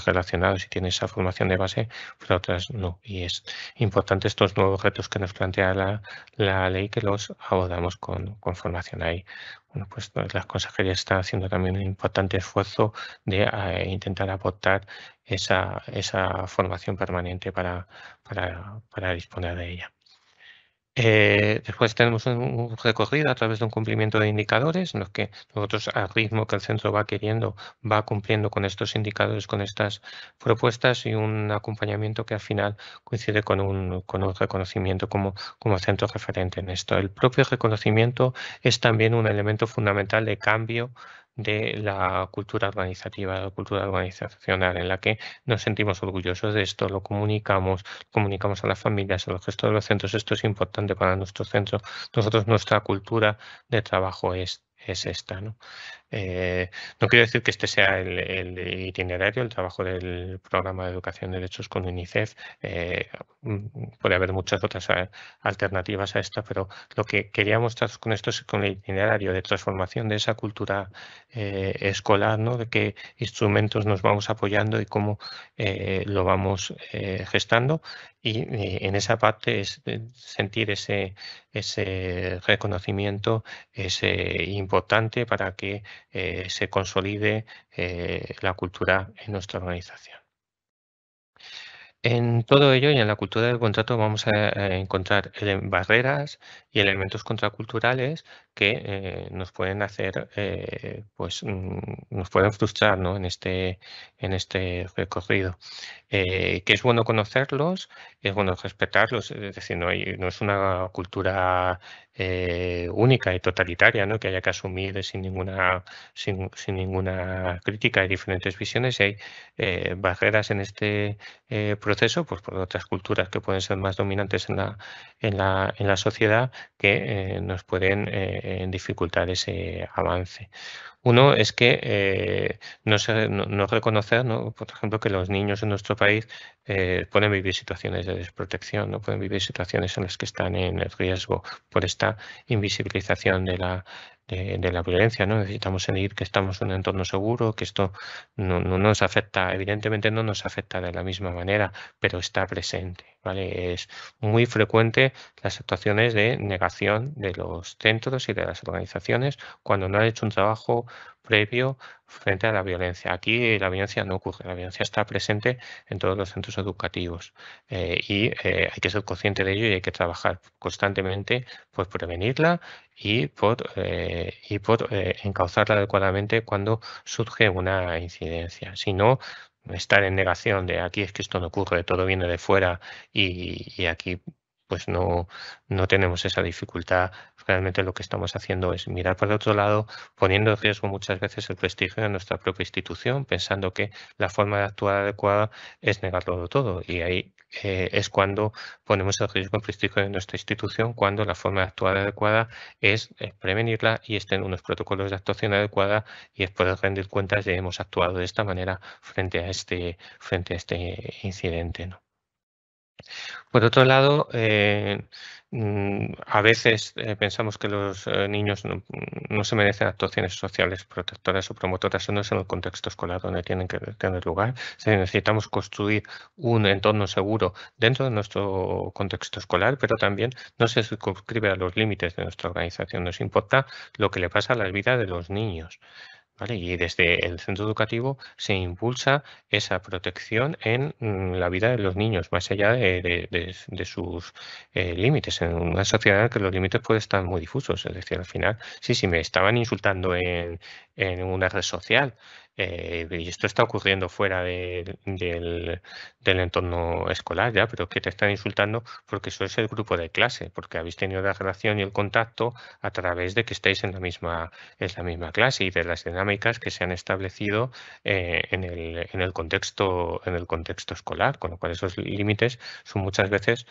relacionados y tienen esa formación de base, pero otras no. Y es importante estos nuevos retos que nos plantea la ley, que los abordamos con formación ahí. Bueno, pues las consejerías están haciendo también un importante esfuerzo de intentar aportar esa formación permanente para disponer de ella. Después tenemos un recorrido a través de un cumplimiento de indicadores en los que nosotros, al ritmo que el centro va queriendo, va cumpliendo con estos indicadores, con estas propuestas, y un acompañamiento que al final coincide con un reconocimiento como centro referente en esto. El propio reconocimiento es también un elemento fundamental de cambio de la cultura organizativa, la cultura organizacional, en la que nos sentimos orgullosos de esto, lo comunicamos a las familias, a los gestores de los centros. Esto es importante para nuestro centro. Nosotros, nuestra cultura de trabajo es esta, ¿no? No quiero decir que este sea el itinerario, el trabajo del programa de educación de derechos con UNICEF. Puede haber muchas otras alternativas a esta, pero lo que quería mostrar con esto es con el itinerario de transformación de esa cultura escolar, ¿no? De qué instrumentos nos vamos apoyando y cómo lo vamos gestando. Y en esa parte es sentir ese reconocimiento es importante para que se consolide la cultura en nuestra organización. En todo ello y en la cultura del contrato vamos a encontrar barreras y elementos contraculturales que nos pueden hacer, nos pueden frustrar, ¿no? en este recorrido. Que es bueno conocerlos, es bueno respetarlos, es decir, no es una cultura única y totalitaria, ¿no? Que haya que asumir sin ninguna crítica. Hay diferentes visiones y hay barreras en este proceso, pues por otras culturas que pueden ser más dominantes en la sociedad, que nos pueden dificultar ese avance. Uno es que no reconocer, ¿no? Por ejemplo, que los niños en nuestro país pueden vivir situaciones de desprotección, no pueden vivir situaciones en las que están en riesgo por esta invisibilización de la violencia, ¿no? Necesitamos sentir que estamos en un entorno seguro, que esto no nos afecta, evidentemente no nos afecta de la misma manera, pero está presente. ¿vale? Es muy frecuente las situaciones de negación de los centros y de las organizaciones cuando no han hecho un trabajo previo frente a la violencia. Aquí la violencia no ocurre, la violencia está presente en todos los centros educativos hay que ser consciente de ello y hay que trabajar constantemente por prevenirla y por encauzarla adecuadamente cuando surge una incidencia. Si no, estar en negación de aquí es que esto no ocurre, todo viene de fuera y aquí pues no tenemos esa dificultad. Realmente lo que estamos haciendo es mirar para otro lado, poniendo en riesgo muchas veces el prestigio de nuestra propia institución, pensando que la forma de actuar adecuada es negarlo todo. Y ahí es cuando ponemos en riesgo el prestigio de nuestra institución, cuando la forma de actuar adecuada es prevenirla y estén unos protocolos de actuación adecuada y es poder rendir cuentas de hemos actuado de esta manera frente a este incidente, ¿no? Por otro lado, a veces pensamos que los niños no se merecen actuaciones sociales protectoras o promotoras, no es en el contexto escolar donde tienen que tener lugar. Necesitamos construir un entorno seguro dentro de nuestro contexto escolar, pero también no se circunscribe a los límites de nuestra organización. Nos importa lo que le pasa a la vida de los niños. ¿Vale? Y desde el centro educativo se impulsa esa protección en la vida de los niños, más allá de sus límites. En una sociedad en la que los límites pueden estar muy difusos. Es decir, al final, sí, si me estaban insultando en una red social y esto está ocurriendo fuera del entorno escolar, ya, pero que te están insultando porque sois el grupo de clase, porque habéis tenido la relación y el contacto a través de que estáis en la misma clase y de las dinámicas que se han establecido en el contexto escolar, con lo cual esos límites son muchas veces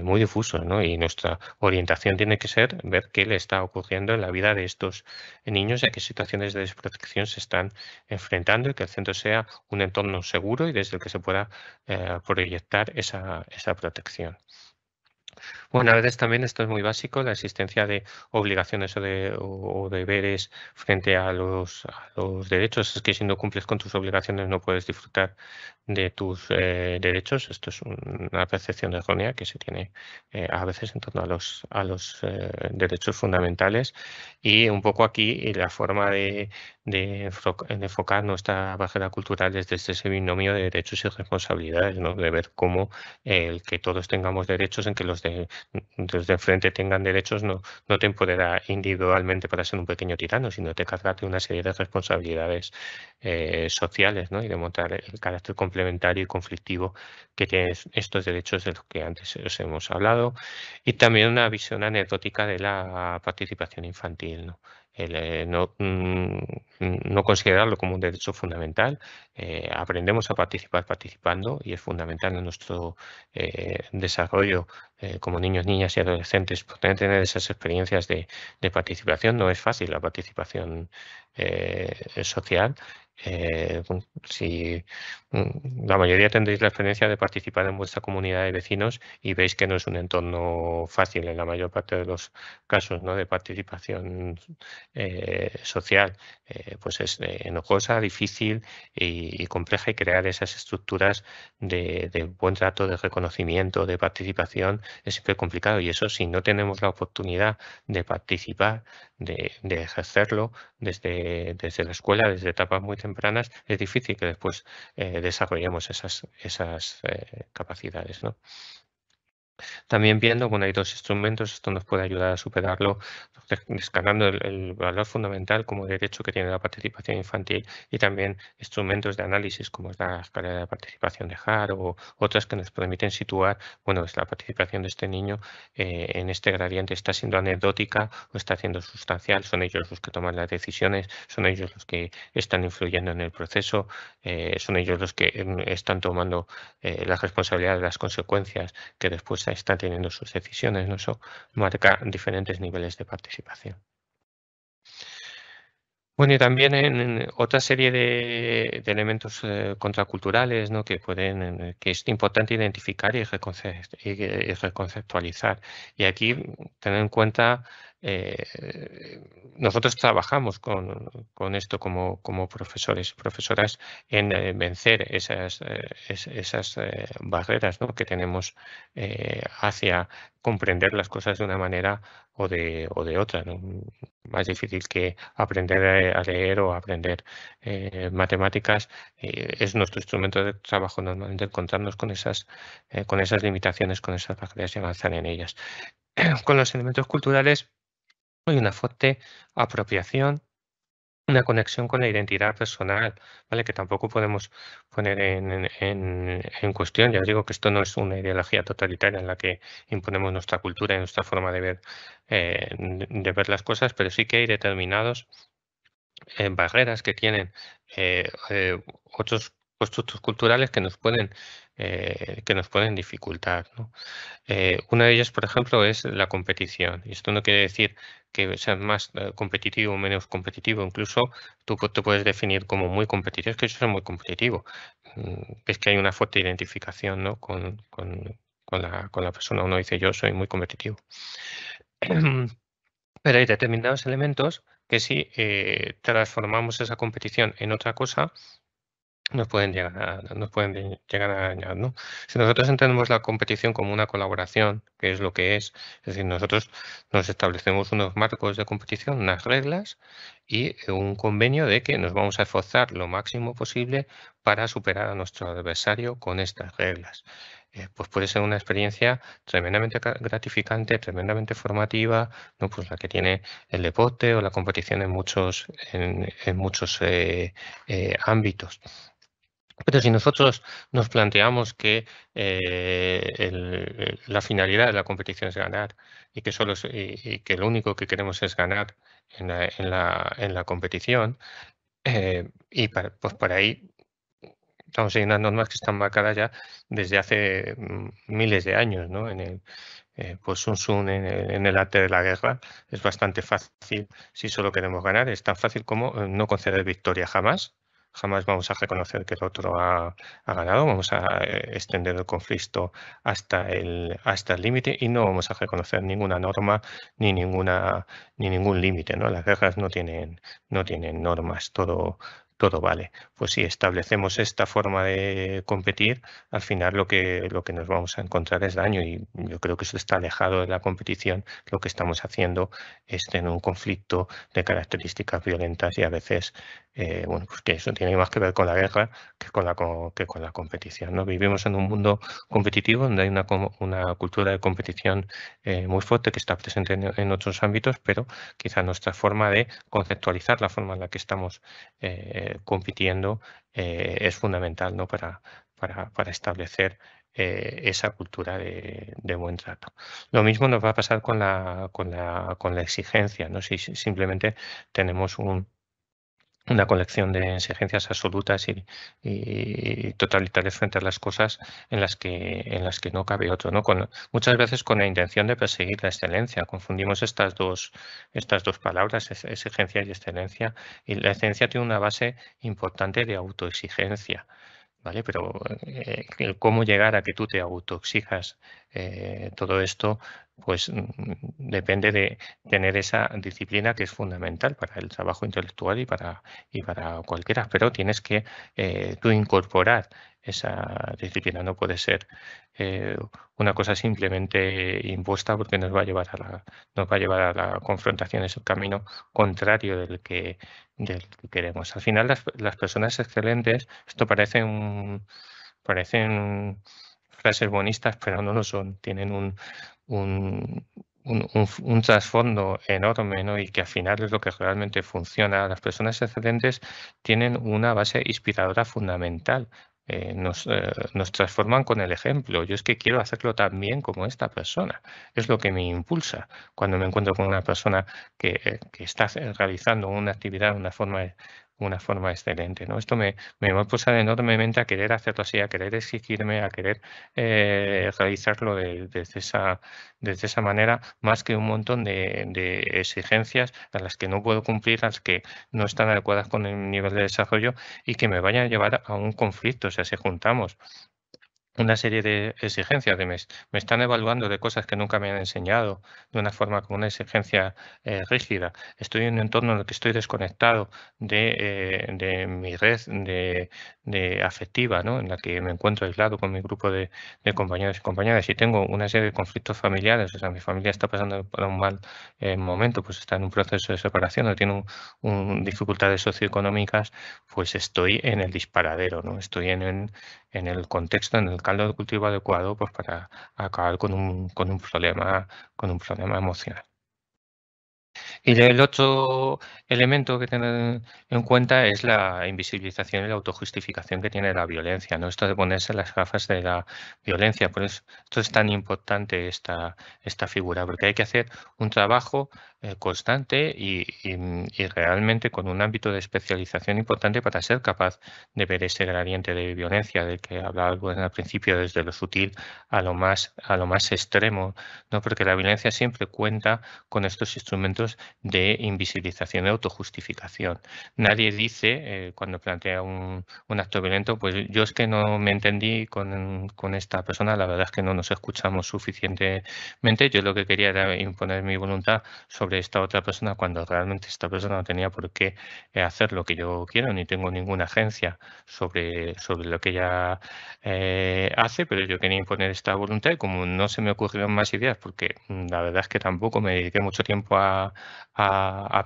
muy difusos, ¿no? Y nuestra orientación tiene que ser ver qué le está ocurriendo en la vida de estos niños y a qué situaciones de desprotección se están enfrentando y que el centro sea un entorno seguro y desde el que se pueda proyectar esa protección. Bueno, a veces también esto es muy básico, la existencia de obligaciones o deberes frente a los derechos. Es que si no cumples con tus obligaciones no puedes disfrutar de tus derechos. Esto es una percepción errónea que se tiene a veces en torno a los derechos fundamentales. Y un poco aquí la forma de enfocar nuestra barrera cultural es desde ese binomio de derechos y responsabilidades, ¿no? De ver cómo el que todos tengamos derechos, en que los de enfrente tengan derechos, no te empodera individualmente para ser un pequeño tirano, sino te carga de una serie de responsabilidades sociales, ¿no? Y demostrar el carácter complementario y conflictivo que tienen estos derechos de los que antes os hemos hablado. Y también una visión anecdótica de la participación infantil, ¿no? No considerarlo como un derecho fundamental. Aprendemos a participar participando y es fundamental en nuestro desarrollo como niños, niñas y adolescentes poder tener esas experiencias de participación. No es fácil la participación social. Si la mayoría tendréis la experiencia de participar en vuestra comunidad de vecinos y veis que no es un entorno fácil en la mayor parte de los casos, ¿no? De participación social, pues es enojosa, difícil y compleja, y crear esas estructuras de buen trato, de reconocimiento, de participación es siempre complicado. Y eso, si no tenemos la oportunidad de participar, de ejercerlo desde la escuela, desde etapas muy tempranas, es difícil que después desarrollemos esas capacidades, ¿no? También viendo, bueno, hay dos instrumentos, esto nos puede ayudar a superarlo, descargando el valor fundamental como derecho que tiene la participación infantil y también instrumentos de análisis como es la escala de participación de HAR o otras que nos permiten situar, bueno, es la participación de este niño en este gradiente está siendo anecdótica o está siendo sustancial, son ellos los que toman las decisiones, son ellos los que están influyendo en el proceso, son ellos los que están tomando la responsabilidad de las consecuencias que después está teniendo sus decisiones, ¿no? Eso marca diferentes niveles de participación. Bueno, y también en otra serie de elementos contraculturales, ¿no? Que es importante identificar y reconceptualizar. Y aquí tener en cuenta nosotros trabajamos con esto como profesores y profesoras en vencer esas barreras, ¿no?, que tenemos hacia comprender las cosas de una manera o de otra, ¿no? Más difícil que aprender a leer o aprender matemáticas. Es nuestro instrumento de trabajo normalmente encontrarnos con esas limitaciones, con esas barreras y avanzar en ellas. Con los elementos culturales hay una fuerte apropiación, una conexión con la identidad personal, ¿vale? Que tampoco podemos poner en cuestión. Ya os digo que esto no es una ideología totalitaria en la que imponemos nuestra cultura y nuestra forma de ver las cosas, pero sí que hay determinados barreras que tienen otros constructos culturales que nos pueden dificultar, ¿no? Una de ellas, por ejemplo, es la competición. Y esto no quiere decir que seas más competitivo o menos competitivo. Incluso tú te puedes definir como muy competitivo. Es que yo soy muy competitivo. Es que hay una fuerte identificación, ¿no?, con la persona. Uno dice, yo soy muy competitivo. Pero hay determinados elementos que si transformamos esa competición en otra cosa, nos pueden llegar a dañar, ¿no? Si nosotros entendemos la competición como una colaboración, que es lo que es decir, nosotros nos establecemos unos marcos de competición, unas reglas y un convenio de que nos vamos a esforzar lo máximo posible para superar a nuestro adversario con estas reglas. Pues puede ser una experiencia tremendamente gratificante, tremendamente formativa, ¿no?, pues la que tiene el deporte o la competición en muchos ámbitos. Pero si nosotros nos planteamos que la finalidad de la competición es ganar y que y que lo único que queremos es ganar en la competición, y pues por ahí estamos en unas normas que están marcadas ya desde hace miles de años, ¿no? Pues Sun Tzu en el arte de la guerra es bastante fácil si solo queremos ganar. Es tan fácil como no conceder victoria jamás. Jamás vamos a reconocer que el otro ha ganado. Vamos a extender el conflicto hasta el límite y no vamos a reconocer ninguna norma ni ningún límite, ¿no? Las guerras no tienen normas, todo vale. Pues si establecemos esta forma de competir, al final lo que nos vamos a encontrar es daño, y yo creo que eso está alejado de la competición. Lo que estamos haciendo es tener un conflicto de características violentas y a veces, bueno, pues que eso tiene más que ver con la guerra que con la competición, ¿no? Vivimos en un mundo competitivo donde hay una cultura de competición muy fuerte que está presente en otros ámbitos, pero quizá nuestra forma de conceptualizar la forma en la que estamos compitiendo es fundamental, ¿no?, para establecer esa cultura de buen trato. Lo mismo nos va a pasar con la exigencia, ¿no? Si simplemente tenemos una colección de exigencias absolutas y totalitarias frente a las cosas en las que no cabe otro, ¿no? Muchas veces con la intención de perseguir la excelencia. Confundimos estas dos palabras, exigencia y excelencia, y la excelencia tiene una base importante de autoexigencia, ¿vale? Pero el cómo llegar a que tú te autoexijas todo esto, pues depende de tener esa disciplina que es fundamental para el trabajo intelectual y para cualquiera, pero tienes que tú incorporar esa disciplina. No puede ser una cosa simplemente impuesta, porque nos va a llevar a la confrontación. Es el camino contrario del que queremos. Al final, las personas excelentes, esto parecen frases bonistas, pero no lo son. Tienen un trasfondo enorme, ¿no?, y que al final es lo que realmente funciona. Las personas excelentes tienen una base inspiradora fundamental. Nos transforman con el ejemplo. Yo es que quiero hacerlo tan bien como esta persona. Es lo que me impulsa cuando me encuentro con una persona que está realizando una actividad de una forma excelente, ¿no? Esto me va a impulsar enormemente a querer hacerlo así, a querer exigirme, a querer realizarlo desde esa manera, más que un montón de exigencias a las que no puedo cumplir, a las que no están adecuadas con el nivel de desarrollo y que me vayan a llevar a un conflicto. O sea, si juntamos una serie de exigencias, me están evaluando de cosas que nunca me han enseñado, de una forma con una exigencia rígida. Estoy en un entorno en el que estoy desconectado de mi red afectiva, ¿no? En la que me encuentro aislado con mi grupo de compañeros y compañeras, y tengo una serie de conflictos familiares. O sea, mi familia está pasando por un mal momento, pues está en un proceso de separación o tiene dificultades socioeconómicas, pues estoy en el disparadero, ¿no? Estoy en el contexto, en el caldo de cultivo adecuado, pues para acabar con un problema emocional. Y el otro elemento que tener en cuenta es la invisibilización y la autojustificación que tiene la violencia, ¿no? Esto de ponerse las gafas de la violencia. Por eso esto es tan importante esta figura, porque hay que hacer un trabajo constante y realmente con un ámbito de especialización importante para ser capaz de ver ese gradiente de violencia del que hablaba al principio, desde lo sutil a lo más extremo, ¿no? Porque la violencia siempre cuenta con estos instrumentos de invisibilización y autojustificación. Nadie dice, cuando plantea un acto violento, pues yo es que no me entendí con esta persona, la verdad es que no nos escuchamos suficientemente, yo lo que quería era imponer mi voluntad sobre esta otra persona cuando realmente esta persona no tenía por qué hacer lo que yo quiero, ni tengo ninguna agencia sobre lo que ella hace, pero yo quería imponer esta voluntad y como no se me ocurrieron más ideas, porque la verdad es que tampoco me dediqué mucho tiempo a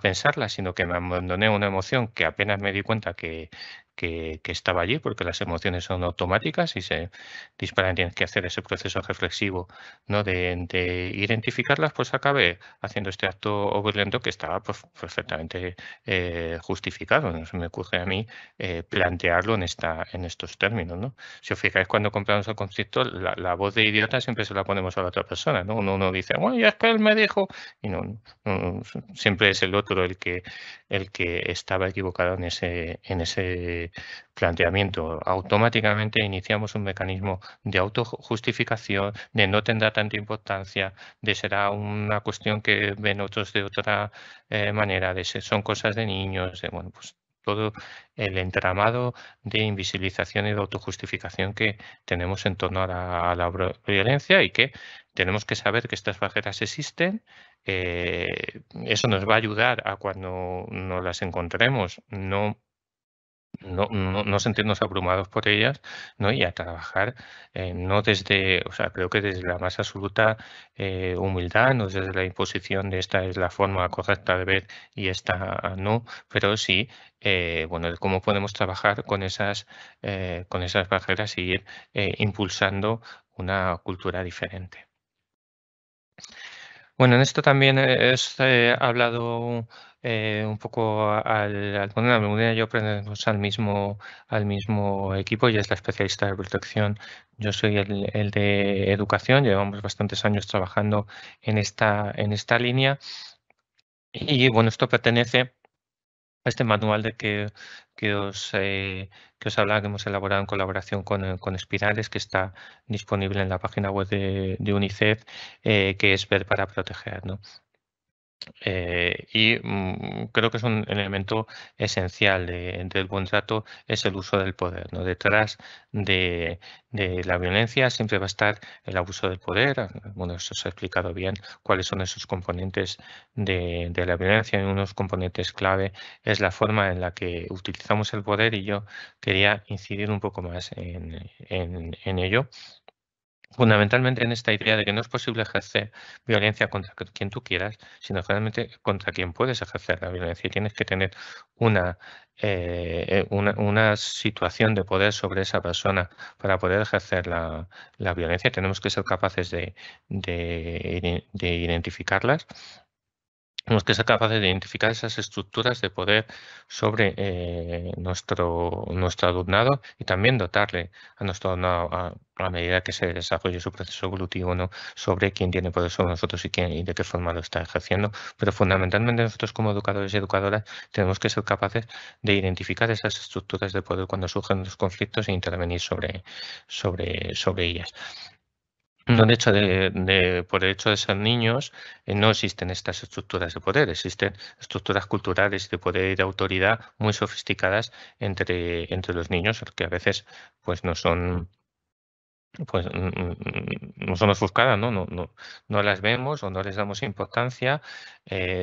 pensarla, sino que me abandoné a una emoción que apenas me di cuenta que estaba allí, porque las emociones son automáticas y se disparan, tienes que hacer ese proceso reflexivo, ¿no? de identificarlas, pues acabé haciendo este acto violento que estaba pues, perfectamente justificado. No se me ocurre a mí plantearlo en estos términos, ¿no? Si os fijáis, cuando compramos el conflicto, la voz de idiota siempre se la ponemos a la otra persona, ¿no? Uno dice, bueno, ya es que él me dijo, y no, siempre es el otro el que estaba equivocado en ese planteamiento. Automáticamente iniciamos un mecanismo de autojustificación, de no tendrá tanta importancia, de será una cuestión que ven otros de otra manera, son cosas de niños, bueno, pues todo el entramado de invisibilización y de autojustificación que tenemos en torno a la violencia y que tenemos que saber que estas barreras existen. Eso nos va a ayudar a cuando nos las encontremos, no sentirnos abrumados por ellas, ¿no? Y a trabajar no desde, o sea, creo que desde la más absoluta humildad, no desde la imposición de esta es la forma correcta de ver y esta no, pero sí, bueno, de cómo podemos trabajar con esas barreras y ir impulsando una cultura diferente. Bueno, en esto también es hablado un poco al poner la memoria, yo pertenecemos al mismo equipo y es la especialista de protección. Yo soy el de educación, llevamos bastantes años trabajando en esta línea y bueno, esto pertenece este manual que os, eh, que os hablaba, que hemos elaborado en colaboración con Espirales, que está disponible en la página web de UNICEF, que es Ver para Proteger, ¿no? Creo que es un elemento esencial del buen trato, es el uso del poder, ¿no? Detrás de la violencia siempre va a estar el abuso del poder. Bueno, eso se ha explicado bien cuáles son esos componentes de la violencia, y unos componentes clave es la forma en la que utilizamos el poder, y yo quería incidir un poco más en ello. Fundamentalmente en esta idea de que no es posible ejercer violencia contra quien tú quieras, sino realmente contra quien puedes ejercer la violencia. Y tienes que tener una situación de poder sobre esa persona para poder ejercer la violencia. Tenemos que ser capaces de identificarlas. Tenemos que ser capaces de identificar esas estructuras de poder sobre nuestro alumnado y también dotarle a nuestro alumnado a medida que se desarrolle su proceso evolutivo, ¿no? Sobre quién tiene poder sobre nosotros y de qué forma lo está ejerciendo. Pero fundamentalmente nosotros como educadores y educadoras tenemos que ser capaces de identificar esas estructuras de poder cuando surgen los conflictos e intervenir sobre ellas. No, por el hecho de ser niños, no existen estas estructuras de poder, existen estructuras culturales de poder y de autoridad muy sofisticadas entre los niños, que a veces pues no son pues no son buscadas, ¿no? No las vemos o no les damos importancia,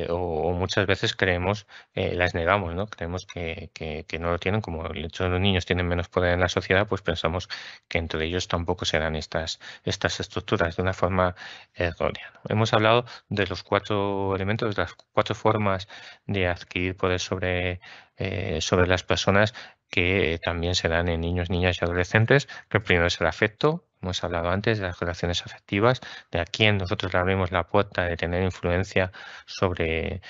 o muchas veces creemos, las negamos, ¿no? Creemos que no lo tienen, como el hecho de los niños tienen menos poder en la sociedad, pues pensamos que entre ellos tampoco se dan estas estructuras de una forma errónea, ¿no? Hemos hablado de los 4 elementos, de las 4 formas de adquirir poder sobre las personas que también se dan en niños, niñas y adolescentes, que el primero es el afecto. Hemos hablado antes de las relaciones afectivas, de a quién nosotros le abrimos la puerta de tener influencia sobre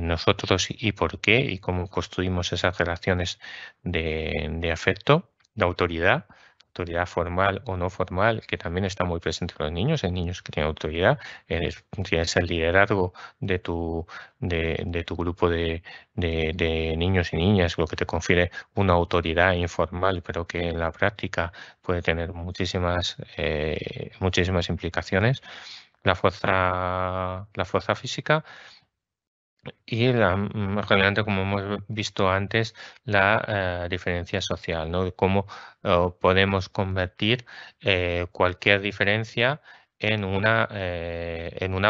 nosotros y por qué, y cómo construimos esas relaciones de afecto, de autoridad formal o no formal, que también está muy presente en los niños. Hay niños que tienen autoridad, tienes el liderazgo de tu grupo de niños y niñas, lo que te confiere una autoridad informal, pero que en la práctica puede tener muchísimas implicaciones. La fuerza física y realmente, como hemos visto antes, la diferencia social, ¿no? De cómo podemos convertir cualquier diferencia en una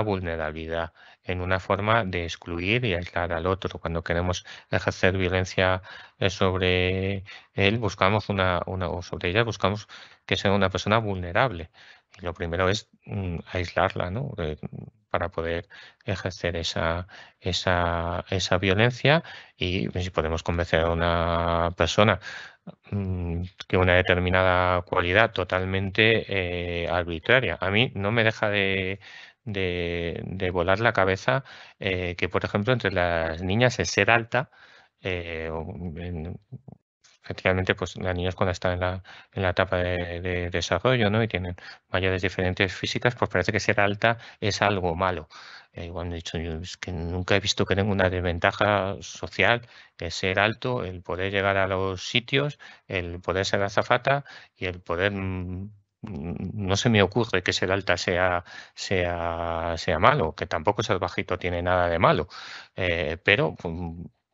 vulnerabilidad, en una forma de excluir y aislar al otro. Cuando queremos ejercer violencia sobre él, buscamos o sobre ella, buscamos que sea una persona vulnerable. Y lo primero es aislarla, ¿no? Para poder ejercer esa violencia, y si podemos convencer a una persona que una determinada cualidad totalmente arbitraria. A mí no me deja de volar la cabeza que, por ejemplo, entre las niñas el ser alta, efectivamente, pues las niñas cuando están en la etapa de desarrollo, ¿no? Y tienen mayores diferencias físicas, pues parece que ser alta es algo malo. Igual he dicho yo, es que nunca he visto que tenga una desventaja social el ser alto, el poder llegar a los sitios, el poder ser azafata y el poder... no se me ocurre que ser alta sea malo, que tampoco ser bajito tiene nada de malo, pero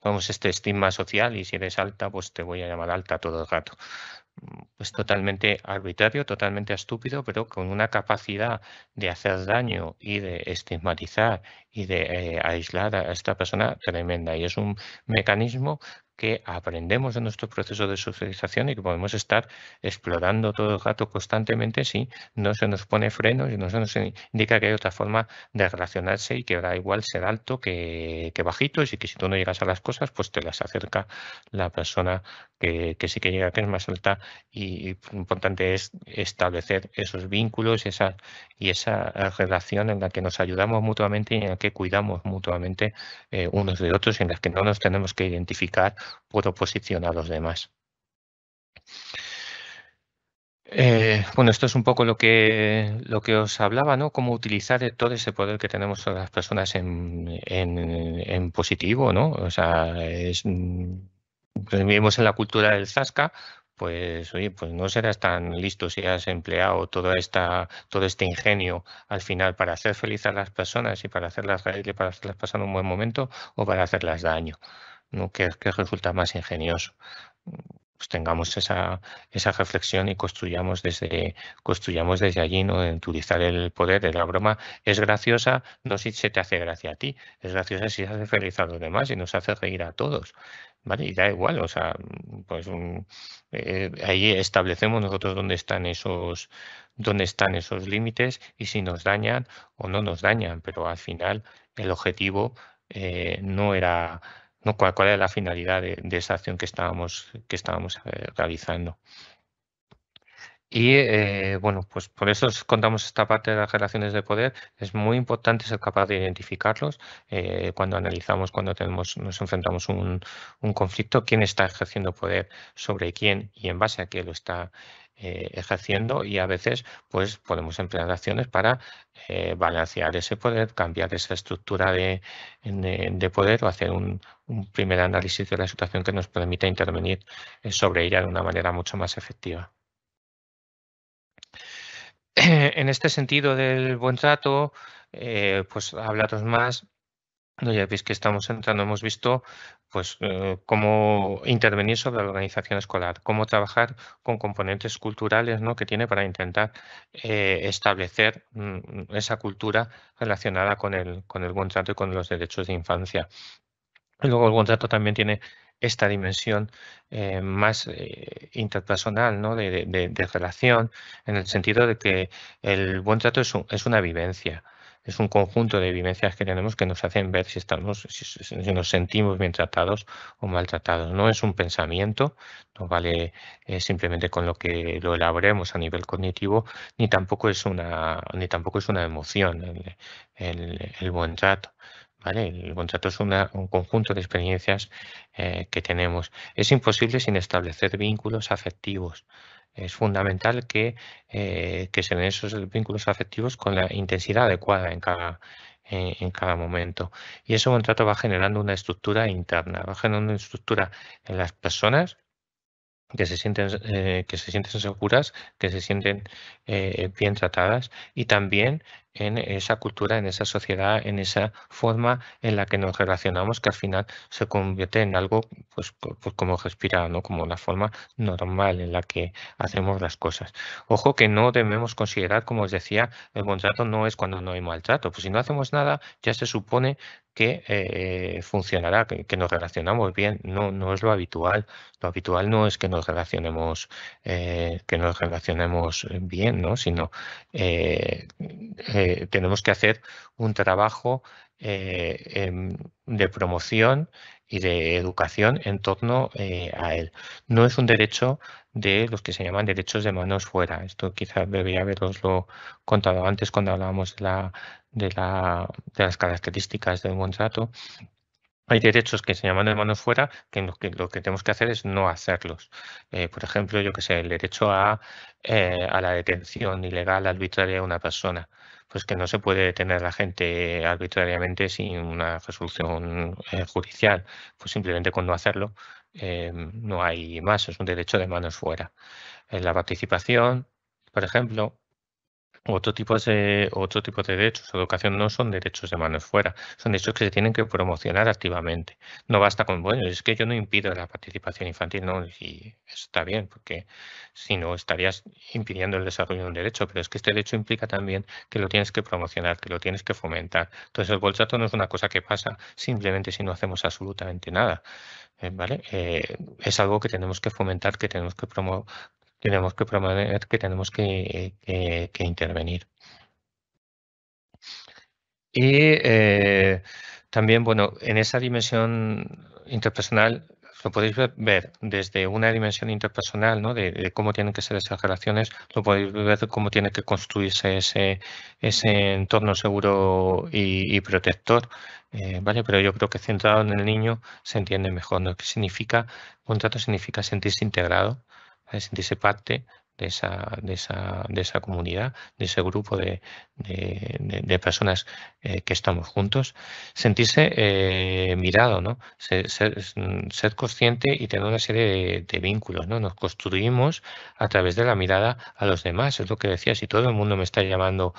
vamos, este estigma social, y si eres alta, pues te voy a llamar alta todo el rato. Es totalmente arbitrario, totalmente estúpido, pero con una capacidad de hacer daño y de estigmatizar y de aislar a esta persona tremenda. Y es un mecanismo que aprendemos en nuestro proceso de socialización y que podemos estar explorando todo el rato constantemente si no se nos pone frenos y no se nos indica que hay otra forma de relacionarse y que da igual ser alto que bajito, y que si tú no llegas a las cosas, pues te las acerca la persona que sí que llega, que es más alta. Y lo importante es establecer esos vínculos y esa relación en la que nos ayudamos mutuamente y en la que cuidamos mutuamente unos de otros, y en las que no nos tenemos que identificar por oposición a los demás. Bueno, esto es un poco lo que os hablaba, ¿no? Cómo utilizar todo ese poder que tenemos sobre las personas en positivo, ¿no? O sea, vivimos en la cultura del zasca, pues oye, pues no serás tan listo si has empleado todo este ingenio al final para hacer feliz a las personas y para hacerlas reír y para hacerlas pasar un buen momento, o para hacerlas daño, ¿no? ¿Qué resulta más ingenioso? Pues tengamos esa reflexión y construyamos desde allí, ¿no? En utilizar el poder de la broma. Es graciosa no si se te hace gracia a ti, es graciosa si se hace feliz a los demás y nos hace reír a todos, ¿vale? Y da igual, o sea, pues ahí establecemos nosotros dónde están esos límites y si nos dañan o no nos dañan, pero al final el objetivo no era... No, ¿cuál era la finalidad de esa acción que estábamos realizando? Y bueno, pues por eso os contamos esta parte de las relaciones de poder. Es muy importante ser capaz de identificarlos cuando analizamos, cuando nos enfrentamos un conflicto, quién está ejerciendo poder sobre quién y en base a qué lo está ejerciendo. Y a veces pues podemos emplear acciones para balancear ese poder, cambiar esa estructura de poder, o hacer un primer análisis de la situación que nos permita intervenir sobre ella de una manera mucho más efectiva. En este sentido del buen trato, pues hablaros más No, ya veis que estamos entrando, hemos visto pues cómo intervenir sobre la organización escolar, cómo trabajar con componentes culturales, ¿no?, que tiene para intentar establecer esa cultura relacionada con el buen trato y con los derechos de infancia. Y luego el buen trato también tiene esta dimensión más interpersonal, ¿no?, de relación, en el sentido de que el buen trato es una vivencia, es un conjunto de vivencias que tenemos que nos hacen ver si estamos, si nos sentimos bien tratados o maltratados. No es un pensamiento, no vale simplemente con lo que lo elaboremos a nivel cognitivo, ni tampoco es una emoción el buen trato. ¿Vale? El buen trato es un conjunto de experiencias que tenemos. Es imposible sin establecer vínculos afectivos. Es fundamental que se den esos vínculos afectivos con la intensidad adecuada en cada momento. Y ese buen trato va generando una estructura interna, va generando una estructura en las personas que se sienten seguras, que se sienten bien tratadas, y también en esa cultura, en esa sociedad, en esa forma en la que nos relacionamos, que al final se convierte en algo pues como respirar, ¿no?, como la forma normal en la que hacemos las cosas. Ojo que no debemos considerar, como os decía, el buen trato no es cuando no hay maltrato, pues si no hacemos nada ya se supone que funcionará, que nos relacionamos bien. No, no es lo habitual. Lo habitual no es que nos relacionemos bien, ¿no?, sino tenemos que hacer un trabajo de promoción y de educación en torno a él. No es un derecho de los que se llaman derechos de manos fuera. Esto quizás debería haberoslo contado antes cuando hablábamos de las características del buen trato. Hay derechos que se llaman de manos fuera, que lo que tenemos que hacer es no hacerlos. Por ejemplo, yo que sé, el derecho a la detención ilegal, arbitraria de una persona. Pues que no se puede detener a la gente arbitrariamente sin una resolución judicial. Pues simplemente con no hacerlo no hay más, es un derecho de manos fuera. La participación, por ejemplo, otro tipo de derechos de educación no son derechos de manos fuera, son derechos que se tienen que promocionar activamente. No basta con, bueno, es que yo no impido la participación infantil, no, y eso está bien, porque si no estarías impidiendo el desarrollo de un derecho, pero es que este derecho implica también que lo tienes que promocionar, que lo tienes que fomentar. Entonces el bolsato no es una cosa que pasa simplemente si no hacemos absolutamente nada, ¿vale? Es algo que tenemos que fomentar, que tenemos que promover, que tenemos que intervenir. Y también, bueno, en esa dimensión interpersonal lo podéis ver desde una dimensión interpersonal, ¿no?, de cómo tienen que ser esas relaciones, lo podéis ver de cómo tiene que construirse ese entorno seguro y protector, ¿vale? Pero yo creo que centrado en el niño se entiende mejor, ¿no? ¿Qué significa? Un trato significa sentirse integrado, ¿vale?, sentirse parte de esa comunidad, de ese grupo de personas que estamos juntos, sentirse mirado, ¿no? Ser consciente y tener una serie de vínculos, ¿no? Nos construimos a través de la mirada a los demás. Es lo que decía, si todo el mundo me está llamando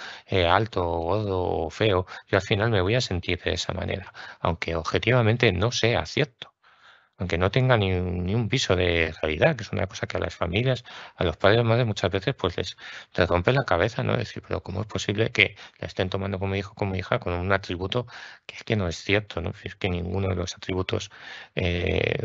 alto, o gordo o feo, yo al final me voy a sentir de esa manera, aunque objetivamente no sea cierto, aunque no tenga ni un piso de realidad, que es una cosa que a las familias, a los padres y madres muchas veces pues les rompe la cabeza, ¿no? Decir, pero ¿cómo es posible que la estén tomando como hijo, como hija, con un atributo que es que no es cierto, ¿no? Es que ninguno de los atributos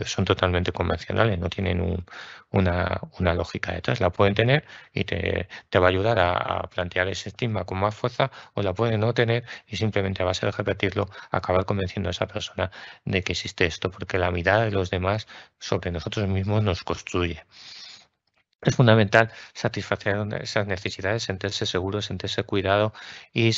son totalmente convencionales, no tienen una lógica detrás. La pueden tener y te va a ayudar a plantear ese estigma con más fuerza, o la pueden no tener y simplemente a base de repetirlo acabar convenciendo a esa persona de que existe esto, porque la mirada de los demás sobre nosotros mismos nos construye. Es fundamental satisfacer esas necesidades, sentirse seguro, sentirse cuidado y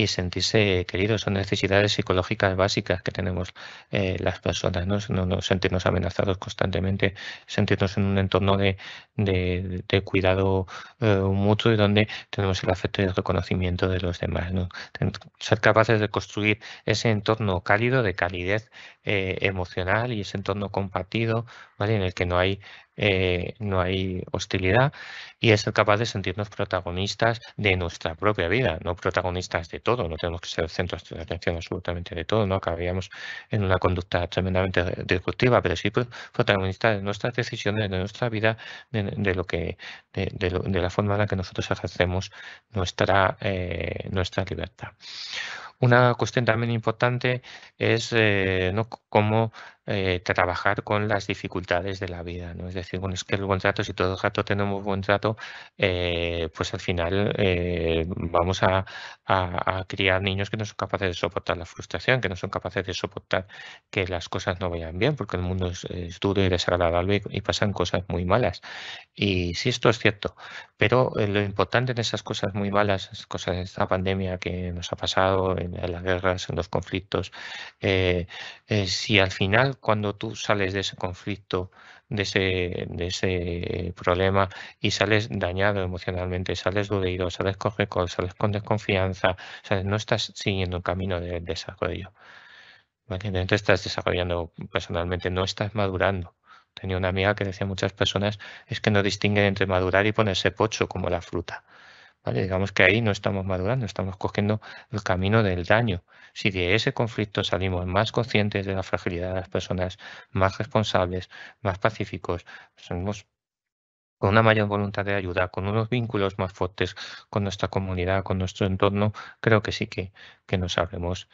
sentirse querido. Son necesidades psicológicas básicas que tenemos las personas, ¿no? No sentirnos amenazados constantemente, sentirnos en un entorno de cuidado mutuo y donde tenemos el afecto y el reconocimiento de los demás, ¿no? Ser capaces de construir ese entorno cálido, de calidez emocional, y ese entorno compartido, ¿vale?, en el que no hay no hay hostilidad, y es ser capaz de sentirnos protagonistas de nuestra propia vida, no protagonistas de todo, no tenemos que ser centros de atención absolutamente de todo, no acabaríamos en una conducta tremendamente disruptiva, pero sí protagonistas de nuestras decisiones, de nuestra vida, de lo que, de la forma en la que nosotros ejercemos nuestra libertad. Una cuestión también importante es ¿no? cómo trabajar con las dificultades de la vida, ¿no? Es decir, bueno, es que el buen trato, si todo el rato tenemos buen trato, pues al final vamos a criar niños que no son capaces de soportar la frustración, que no son capaces de soportar que las cosas no vayan bien, porque el mundo es duro y desagradable y pasan cosas muy malas. Y sí, esto es cierto, pero lo importante en esas cosas muy malas, esas cosas de esta pandemia que nos ha pasado, en las guerras, en los conflictos, si al final cuando tú sales de ese conflicto, de ese problema y sales dañado emocionalmente, sales dolido, sales con récord, sales con desconfianza, no estás siguiendo un camino de desarrollo. ¿Vale? No te estás desarrollando personalmente, no estás madurando. Tenía una amiga que decía a muchas personas es que no distinguen entre madurar y ponerse pocho como la fruta. ¿Vale? Digamos que ahí no estamos madurando, estamos cogiendo el camino del daño. Si de ese conflicto salimos más conscientes de la fragilidad de las personas, más responsables, más pacíficos, somos con una mayor voluntad de ayuda, con unos vínculos más fuertes con nuestra comunidad, con nuestro entorno, creo que sí que nos habremos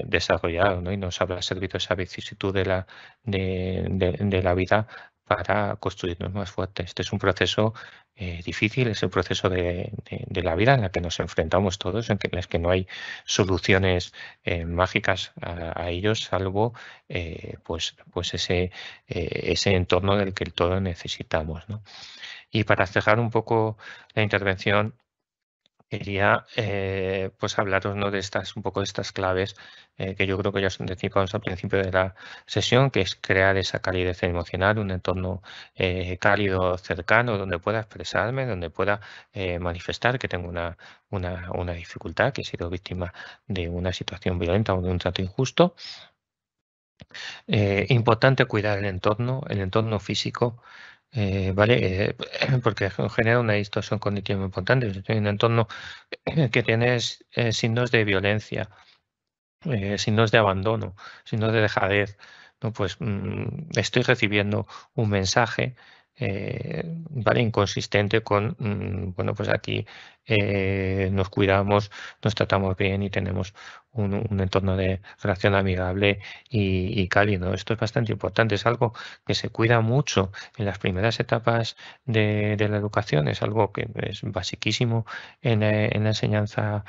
desarrollado, ¿no? Y nos habrá servido esa vicisitud de la vida para construirnos más fuertes. Este es un proceso difícil, es el proceso de la vida en la que nos enfrentamos todos, en las que no hay soluciones mágicas a ellos, salvo pues ese entorno del que todos necesitamos, ¿no? Y para cerrar un poco la intervención, quería pues hablaros, ¿no? Un poco de estas claves que yo creo que ya os anticipados al principio de la sesión, que es crear esa calidez emocional, un entorno cálido, cercano, donde pueda expresarme, donde pueda manifestar que tengo una dificultad, que he sido víctima de una situación violenta o de un trato injusto. Importante cuidar el entorno físico, ¿vale? Porque genera una distorsión cognitiva importante. Si estoy en un entorno que tiene signos de violencia, signos de abandono, signos de dejadez, ¿no? Pues estoy recibiendo un mensaje ¿vale? Inconsistente con, bueno, pues aquí nos cuidamos, nos tratamos bien y tenemos un entorno de relación amigable y cálido. Esto es bastante importante, es algo que se cuida mucho en las primeras etapas de la educación, es algo que es basiquísimo en la enseñanza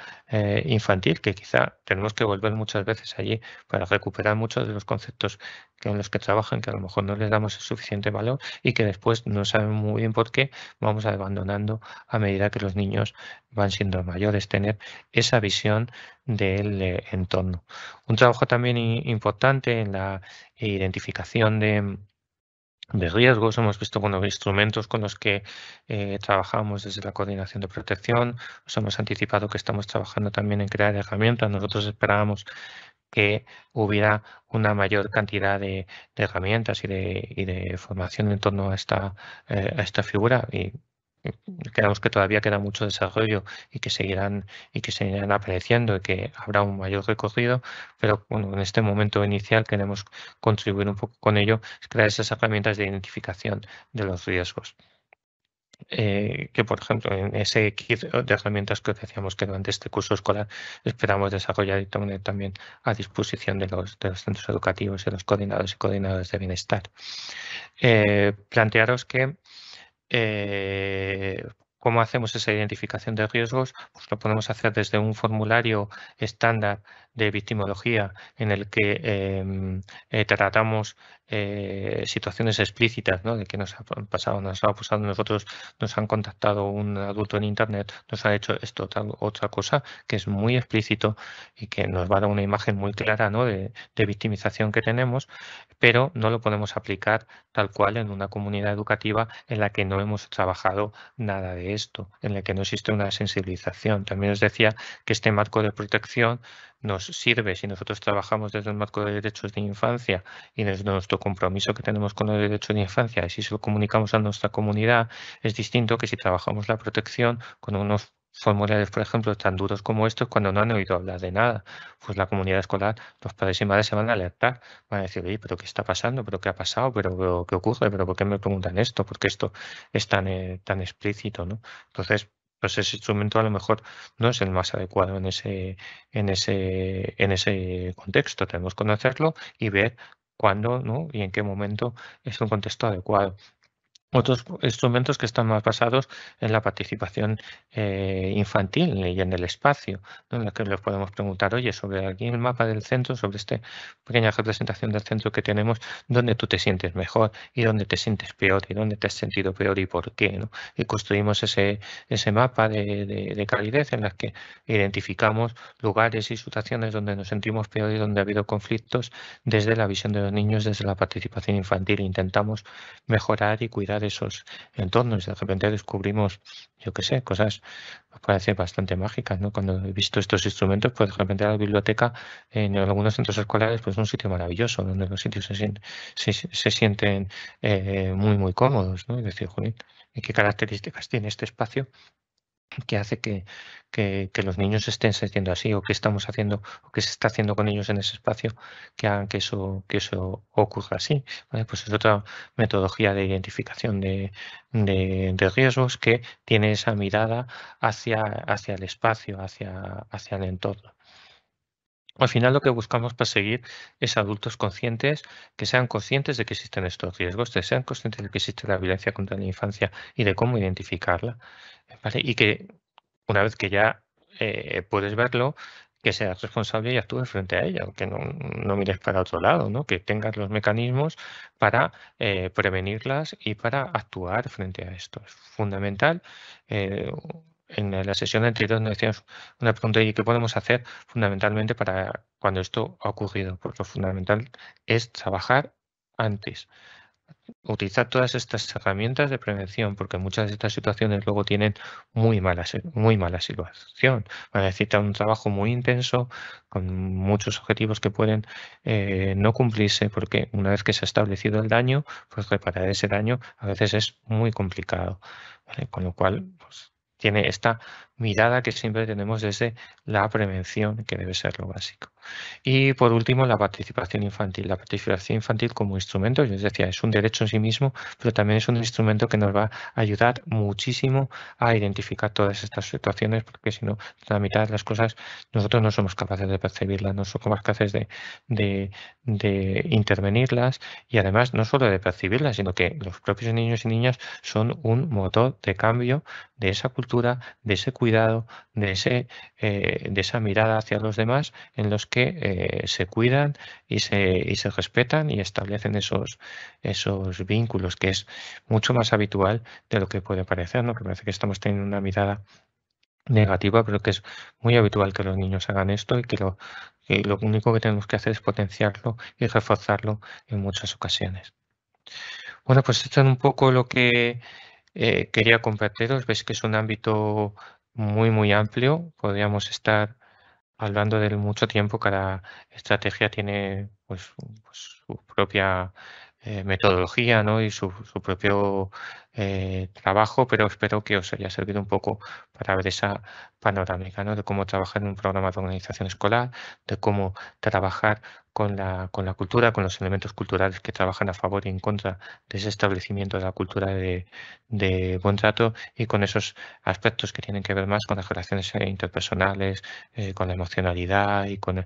infantil, que quizá tenemos que volver muchas veces allí para recuperar muchos de los conceptos en los que trabajan, que a lo mejor no les damos el suficiente valor y que después no saben muy bien por qué vamos abandonando a medida que los niños van siendo mayores, tener esa visión del entorno. Un trabajo también importante en la identificación de riesgos. Hemos visto bueno, instrumentos con los que trabajamos desde la coordinación de protección. Os hemos anticipado que estamos trabajando también en crear herramientas. Nosotros esperábamos que hubiera una mayor cantidad de herramientas y de formación en torno a esta figura. Y creemos que todavía queda mucho desarrollo y que seguirán apareciendo y que habrá un mayor recorrido, pero bueno, en este momento inicial queremos contribuir un poco con ello, es crear esas herramientas de identificación de los riesgos. Que por ejemplo en ese kit de herramientas que decíamos que durante este curso escolar esperamos desarrollar y poner también a disposición de los centros educativos y los coordinadores y coordinadoras de bienestar. Plantearos que ¿cómo hacemos esa identificación de riesgos? Pues lo podemos hacer desde un formulario estándar de victimología en el que tratamos situaciones explícitas, ¿no? De que nos ha pasado, nos ha pasado a nosotros, nos han contactado un adulto en Internet, nos ha hecho esto, tal, otra cosa, que es muy explícito y que nos va a dar una imagen muy clara, ¿no? de victimización que tenemos, pero no lo podemos aplicar tal cual en una comunidad educativa en la que no hemos trabajado nada de esto, en el que no existe una sensibilización. También os decía que este marco de protección nos sirve si nosotros trabajamos desde el marco de derechos de infancia y desde nuestro compromiso que tenemos con los derechos de infancia, y si se lo comunicamos a nuestra comunidad, es distinto que si trabajamos la protección con unos formularios, por ejemplo, tan duros como estos, cuando no han oído hablar de nada. Pues la comunidad escolar, los padres y madres se van a alertar, van a decir, oye, ¿pero qué está pasando? ¿Pero qué ha pasado? ¿Pero qué ocurre? ¿Pero por qué me preguntan esto? Porque esto es tan explícito, ¿no? Entonces, pues ese instrumento a lo mejor no es el más adecuado en ese contexto. Tenemos que conocerlo y ver cuándo, ¿no? Y en qué momento es un contexto adecuado. Otros instrumentos que están más basados en la participación infantil y en el espacio, ¿no? En los que les podemos preguntar, oye, sobre aquí el mapa del centro, sobre esta pequeña representación del centro que tenemos, ¿dónde tú te sientes mejor y dónde te sientes peor y dónde te has sentido peor y por qué? ¿No? Y construimos ese mapa de calidez en las que identificamos lugares y situaciones donde nos sentimos peor y donde ha habido conflictos desde la visión de los niños, desde la participación infantil. Intentamos mejorar y cuidar esos entornos. De repente descubrimos, yo qué sé, cosas me parece bastante mágicas, ¿no? Cuando he visto estos instrumentos, pues de repente la biblioteca en algunos centros escolares pues es un sitio maravilloso, donde los sitios se sienten muy cómodos, ¿no? Es decir, jolín, ¿y qué características tiene este espacio que hace que los niños estén sintiendo así, o qué estamos haciendo, o qué se está haciendo con ellos en ese espacio que hagan que eso ocurra así? ¿Vale? Pues es otra metodología de identificación de riesgos que tiene esa mirada hacia el espacio, hacia el entorno. Al final lo que buscamos perseguir es adultos conscientes, que sean conscientes de que existen estos riesgos, que sean conscientes de que existe la violencia contra la infancia y de cómo identificarla, ¿vale? Y que una vez que ya puedes verlo, que seas responsable y actúes frente a ella, que no mires para otro lado, ¿no? Que tengas los mecanismos para prevenirlas y para actuar frente a esto. Es fundamental. eh, en la sesión anterior nos decíamos una pregunta, ¿y qué podemos hacer fundamentalmente para cuando esto ha ocurrido? Pues lo fundamental es trabajar antes. Utilizar todas estas herramientas de prevención, porque muchas de estas situaciones luego tienen muy mala situación. Necesitan un trabajo muy intenso, con muchos objetivos que pueden no cumplirse, porque una vez que se ha establecido el daño, pues reparar ese daño a veces es muy complicado, ¿vale? Con lo cual, pues, tiene esta mirada que siempre tenemos desde la prevención, que debe ser lo básico. Y por último, la participación infantil. La participación infantil como instrumento, yo les decía, es un derecho en sí mismo, pero también es un instrumento que nos va a ayudar muchísimo a identificar todas estas situaciones, porque si no, la mitad de las cosas nosotros no somos capaces de percibirlas, no somos capaces de intervenirlas, y además no solo de percibirlas, sino que los propios niños y niñas son un motor de cambio de esa cultura, de ese cuidado, de esa mirada hacia los demás, en los que se cuidan y se respetan y establecen esos vínculos, que es mucho más habitual de lo que puede parecer, ¿no? Que parece que estamos teniendo una mirada negativa, pero que es muy habitual que los niños hagan esto, y que lo único que tenemos que hacer es potenciarlo y reforzarlo en muchas ocasiones. Bueno, pues esto es un poco lo que quería compartiros. Veis que es un ámbito muy amplio. Podríamos estar hablando de él mucho tiempo. Cada estrategia tiene pues su propia metodología, ¿no? Y su propio trabajo, pero espero que os haya servido un poco para ver esa panorámica, ¿no? De cómo trabajar en un programa de organización escolar, de cómo trabajar con la cultura, con los elementos culturales que trabajan a favor y en contra de ese establecimiento de la cultura de buen trato, y con esos aspectos que tienen que ver más con las relaciones interpersonales, con la emocionalidad y con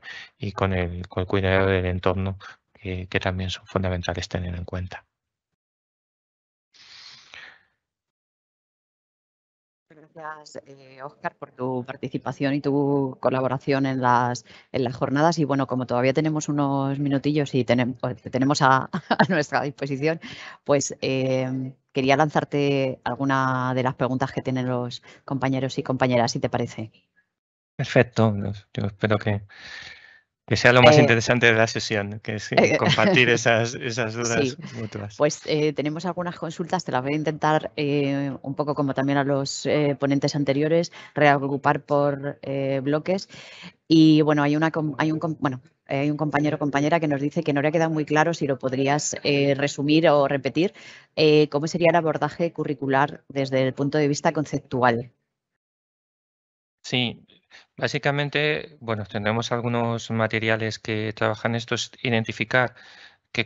el cuidado del entorno, que también son fundamentales tener en cuenta. Gracias, Óscar, por tu participación y tu colaboración en las jornadas. Y bueno, como todavía tenemos unos minutillos y te tenemos a nuestra disposición, pues quería lanzarte alguna de las preguntas que tienen los compañeros y compañeras, si te parece. Perfecto, yo espero que Que sea lo más interesante de la sesión, que es compartir esas dudas Sí, mutuas. pues tenemos algunas consultas, te las voy a intentar un poco como también a los ponentes anteriores, reagrupar por bloques. Y bueno, hay un compañero o compañera que nos dice que no le ha quedado muy claro si lo podrías resumir o repetir, cómo sería el abordaje curricular desde el punto de vista conceptual. Sí, básicamente, bueno, tendremos algunos materiales que trabajan esto, es identificar qué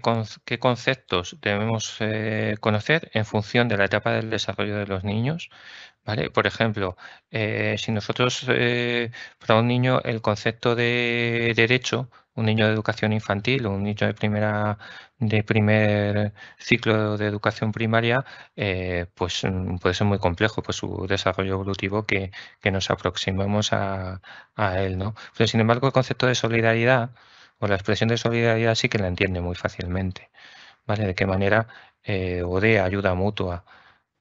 conceptos debemos conocer en función de la etapa del desarrollo de los niños, ¿vale? Por ejemplo, si nosotros, para un niño, el concepto de derecho, un niño de educación infantil o un niño de primer ciclo de educación primaria, pues puede ser muy complejo pues, su desarrollo evolutivo que nos aproximamos a él, ¿no? Pero, sin embargo, el concepto de solidaridad o la expresión de solidaridad sí que la entiende muy fácilmente, ¿vale? De qué manera, o de ayuda mutua,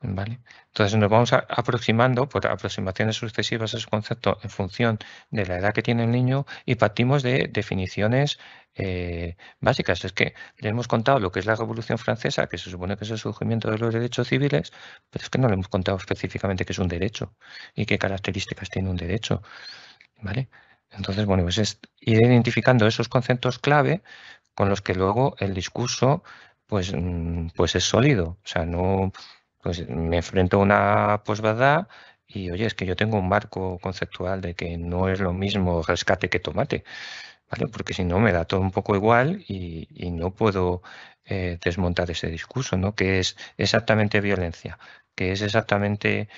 ¿vale? Entonces nos vamos aproximando por aproximaciones sucesivas a su concepto en función de la edad que tiene el niño y partimos de definiciones básicas. Es que le hemos contado lo que es la Revolución Francesa, que se supone que es el surgimiento de los derechos civiles, pero es que no le hemos contado específicamente qué es un derecho y qué características tiene un derecho, ¿vale? Entonces, bueno, pues es ir identificando esos conceptos clave con los que luego el discurso pues es sólido. O sea, no, pues me enfrento a una posverdad y oye, es que yo tengo un marco conceptual de que no es lo mismo rescate que tomate, ¿vale? Porque si no me da todo un poco igual y no puedo desmontar ese discurso, ¿no? Que es exactamente violencia, que es exactamente,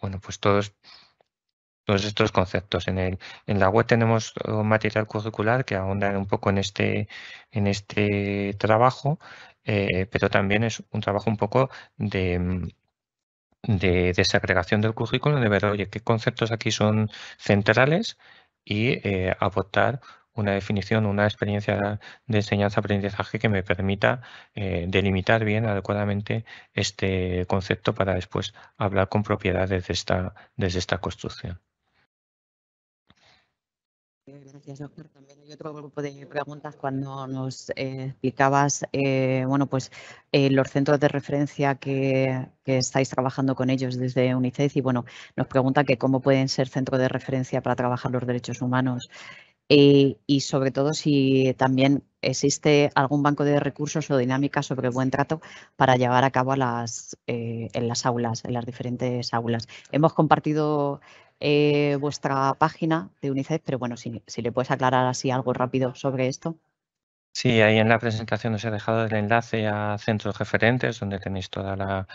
bueno, pues todos estos conceptos. En la web tenemos un material curricular que ahonda un poco en este trabajo, pero también es un trabajo un poco de desagregación del currículum, de ver, oye, qué conceptos aquí son centrales y aportar una definición, una experiencia de enseñanza-aprendizaje que me permita delimitar bien, adecuadamente, este concepto para después hablar con propiedad desde esta construcción. Gracias, doctor. También hay otro grupo de preguntas cuando nos explicabas, bueno, pues los centros de referencia que estáis trabajando con ellos desde UNICEF y, bueno, nos pregunta que cómo pueden ser centros de referencia para trabajar los derechos humanos y, sobre todo, si también existe algún banco de recursos o dinámica sobre el buen trato para llevar a cabo en las aulas, en las diferentes aulas. Hemos compartido vuestra página de UNICEF, pero bueno, si le puedes aclarar así algo rápido sobre esto. Sí, ahí en la presentación os he dejado el enlace a centros referentes donde tenéis toda la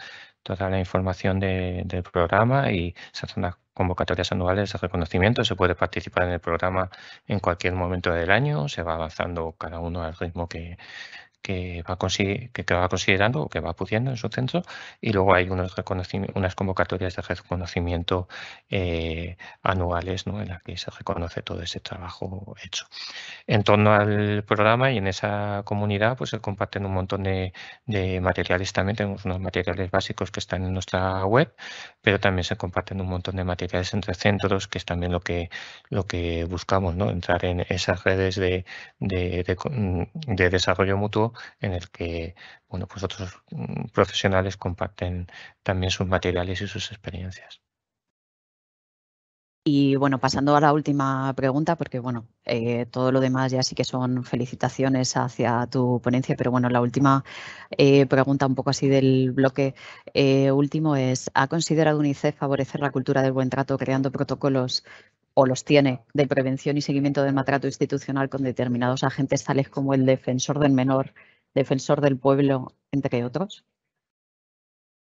información del programa y se hacen unas convocatorias anuales de reconocimiento. Se puede participar en el programa en cualquier momento del año, se va avanzando cada uno al ritmo que va considerando o que va pudiendo en su centro, y luego hay unas convocatorias de reconocimiento anuales, ¿no? En las que se reconoce todo ese trabajo hecho. En torno al programa y en esa comunidad pues se comparten un montón de materiales también. Tenemos unos materiales básicos que están en nuestra web, pero también se comparten un montón de materiales entre centros, que es también lo que buscamos, ¿no? Entrar en esas redes de desarrollo mutuo en el que, bueno, pues otros profesionales comparten también sus materiales y sus experiencias. Y bueno, pasando a la última pregunta, porque bueno, todo lo demás ya sí que son felicitaciones hacia tu ponencia, pero bueno, la última pregunta un poco así del bloque último es, ¿ha considerado UNICEF favorecer la cultura del buen trato creando protocolos o los tiene de prevención y seguimiento del maltrato institucional con determinados agentes tales como el defensor del menor, defensor del pueblo, entre otros?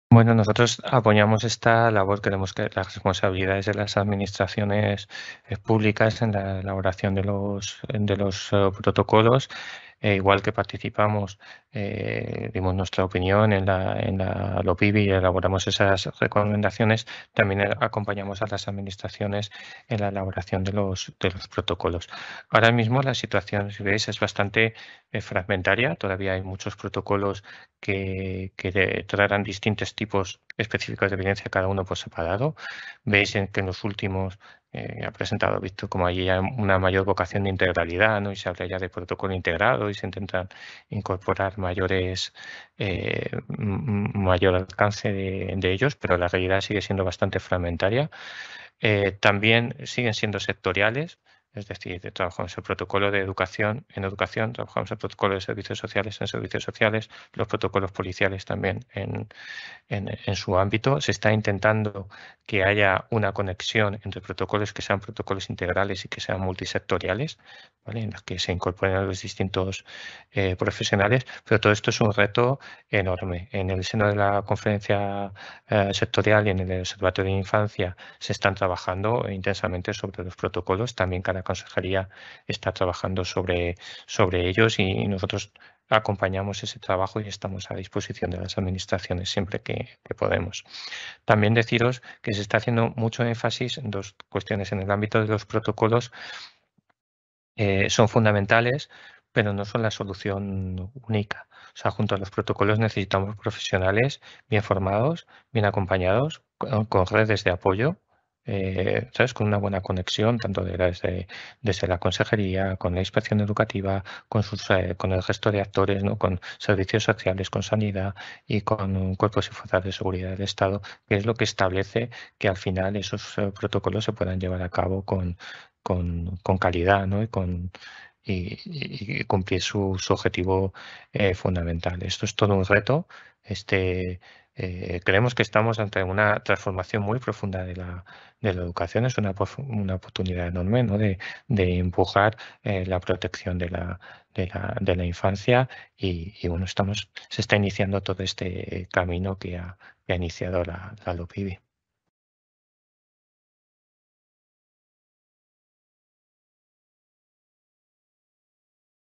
Bueno, nosotros apoyamos esta labor, creemos que las responsabilidades de las administraciones públicas en la elaboración de los protocolos, igual que participamos, dimos nuestra opinión en la LOPIBI y elaboramos esas recomendaciones, también acompañamos a las administraciones en la elaboración de los protocolos. Ahora mismo la situación, si veis, es bastante fragmentaria, todavía hay muchos protocolos que tratarán distintos tipos específicos de violencia, cada uno por separado. Veis que en los últimos ha presentado Víctor, como allí hay una mayor vocación de integralidad, ¿no? Y se habla ya de protocolo integrado y se intentan incorporar mayor alcance de ellos, pero la realidad sigue siendo bastante fragmentaria. También siguen siendo sectoriales. Es decir, trabajamos el protocolo de educación en educación, trabajamos el protocolo de servicios sociales en servicios sociales, los protocolos policiales también en su ámbito. Se está intentando que haya una conexión entre protocolos que sean protocolos integrales y que sean multisectoriales, ¿vale? En los que se incorporen a los distintos profesionales, pero todo esto es un reto enorme. En el seno de la conferencia sectorial y en el Observatorio de Infancia se están trabajando intensamente sobre los protocolos. También cada consejería está trabajando sobre ellos y nosotros acompañamos ese trabajo y estamos a disposición de las administraciones siempre que podemos. También deciros que se está haciendo mucho énfasis en dos cuestiones. En el ámbito de los protocolos son fundamentales, pero no son la solución única. O sea, junto a los protocolos necesitamos profesionales bien formados, bien acompañados, con redes de apoyo, ¿sabes? Con una buena conexión, tanto desde la consejería, con la inspección educativa, con el resto de actores, ¿no? Con servicios sociales, con sanidad y con cuerpos y fuerzas de seguridad del Estado, que es lo que establece que al final esos protocolos se puedan llevar a cabo con calidad, ¿no? Y cumplir su objetivo fundamental. Esto es todo un reto. Creemos que estamos ante una transformación muy profunda de la educación. Es una oportunidad enorme, ¿no? de empujar la protección de la infancia y bueno, se está iniciando todo este camino que ha iniciado la LOPIBI.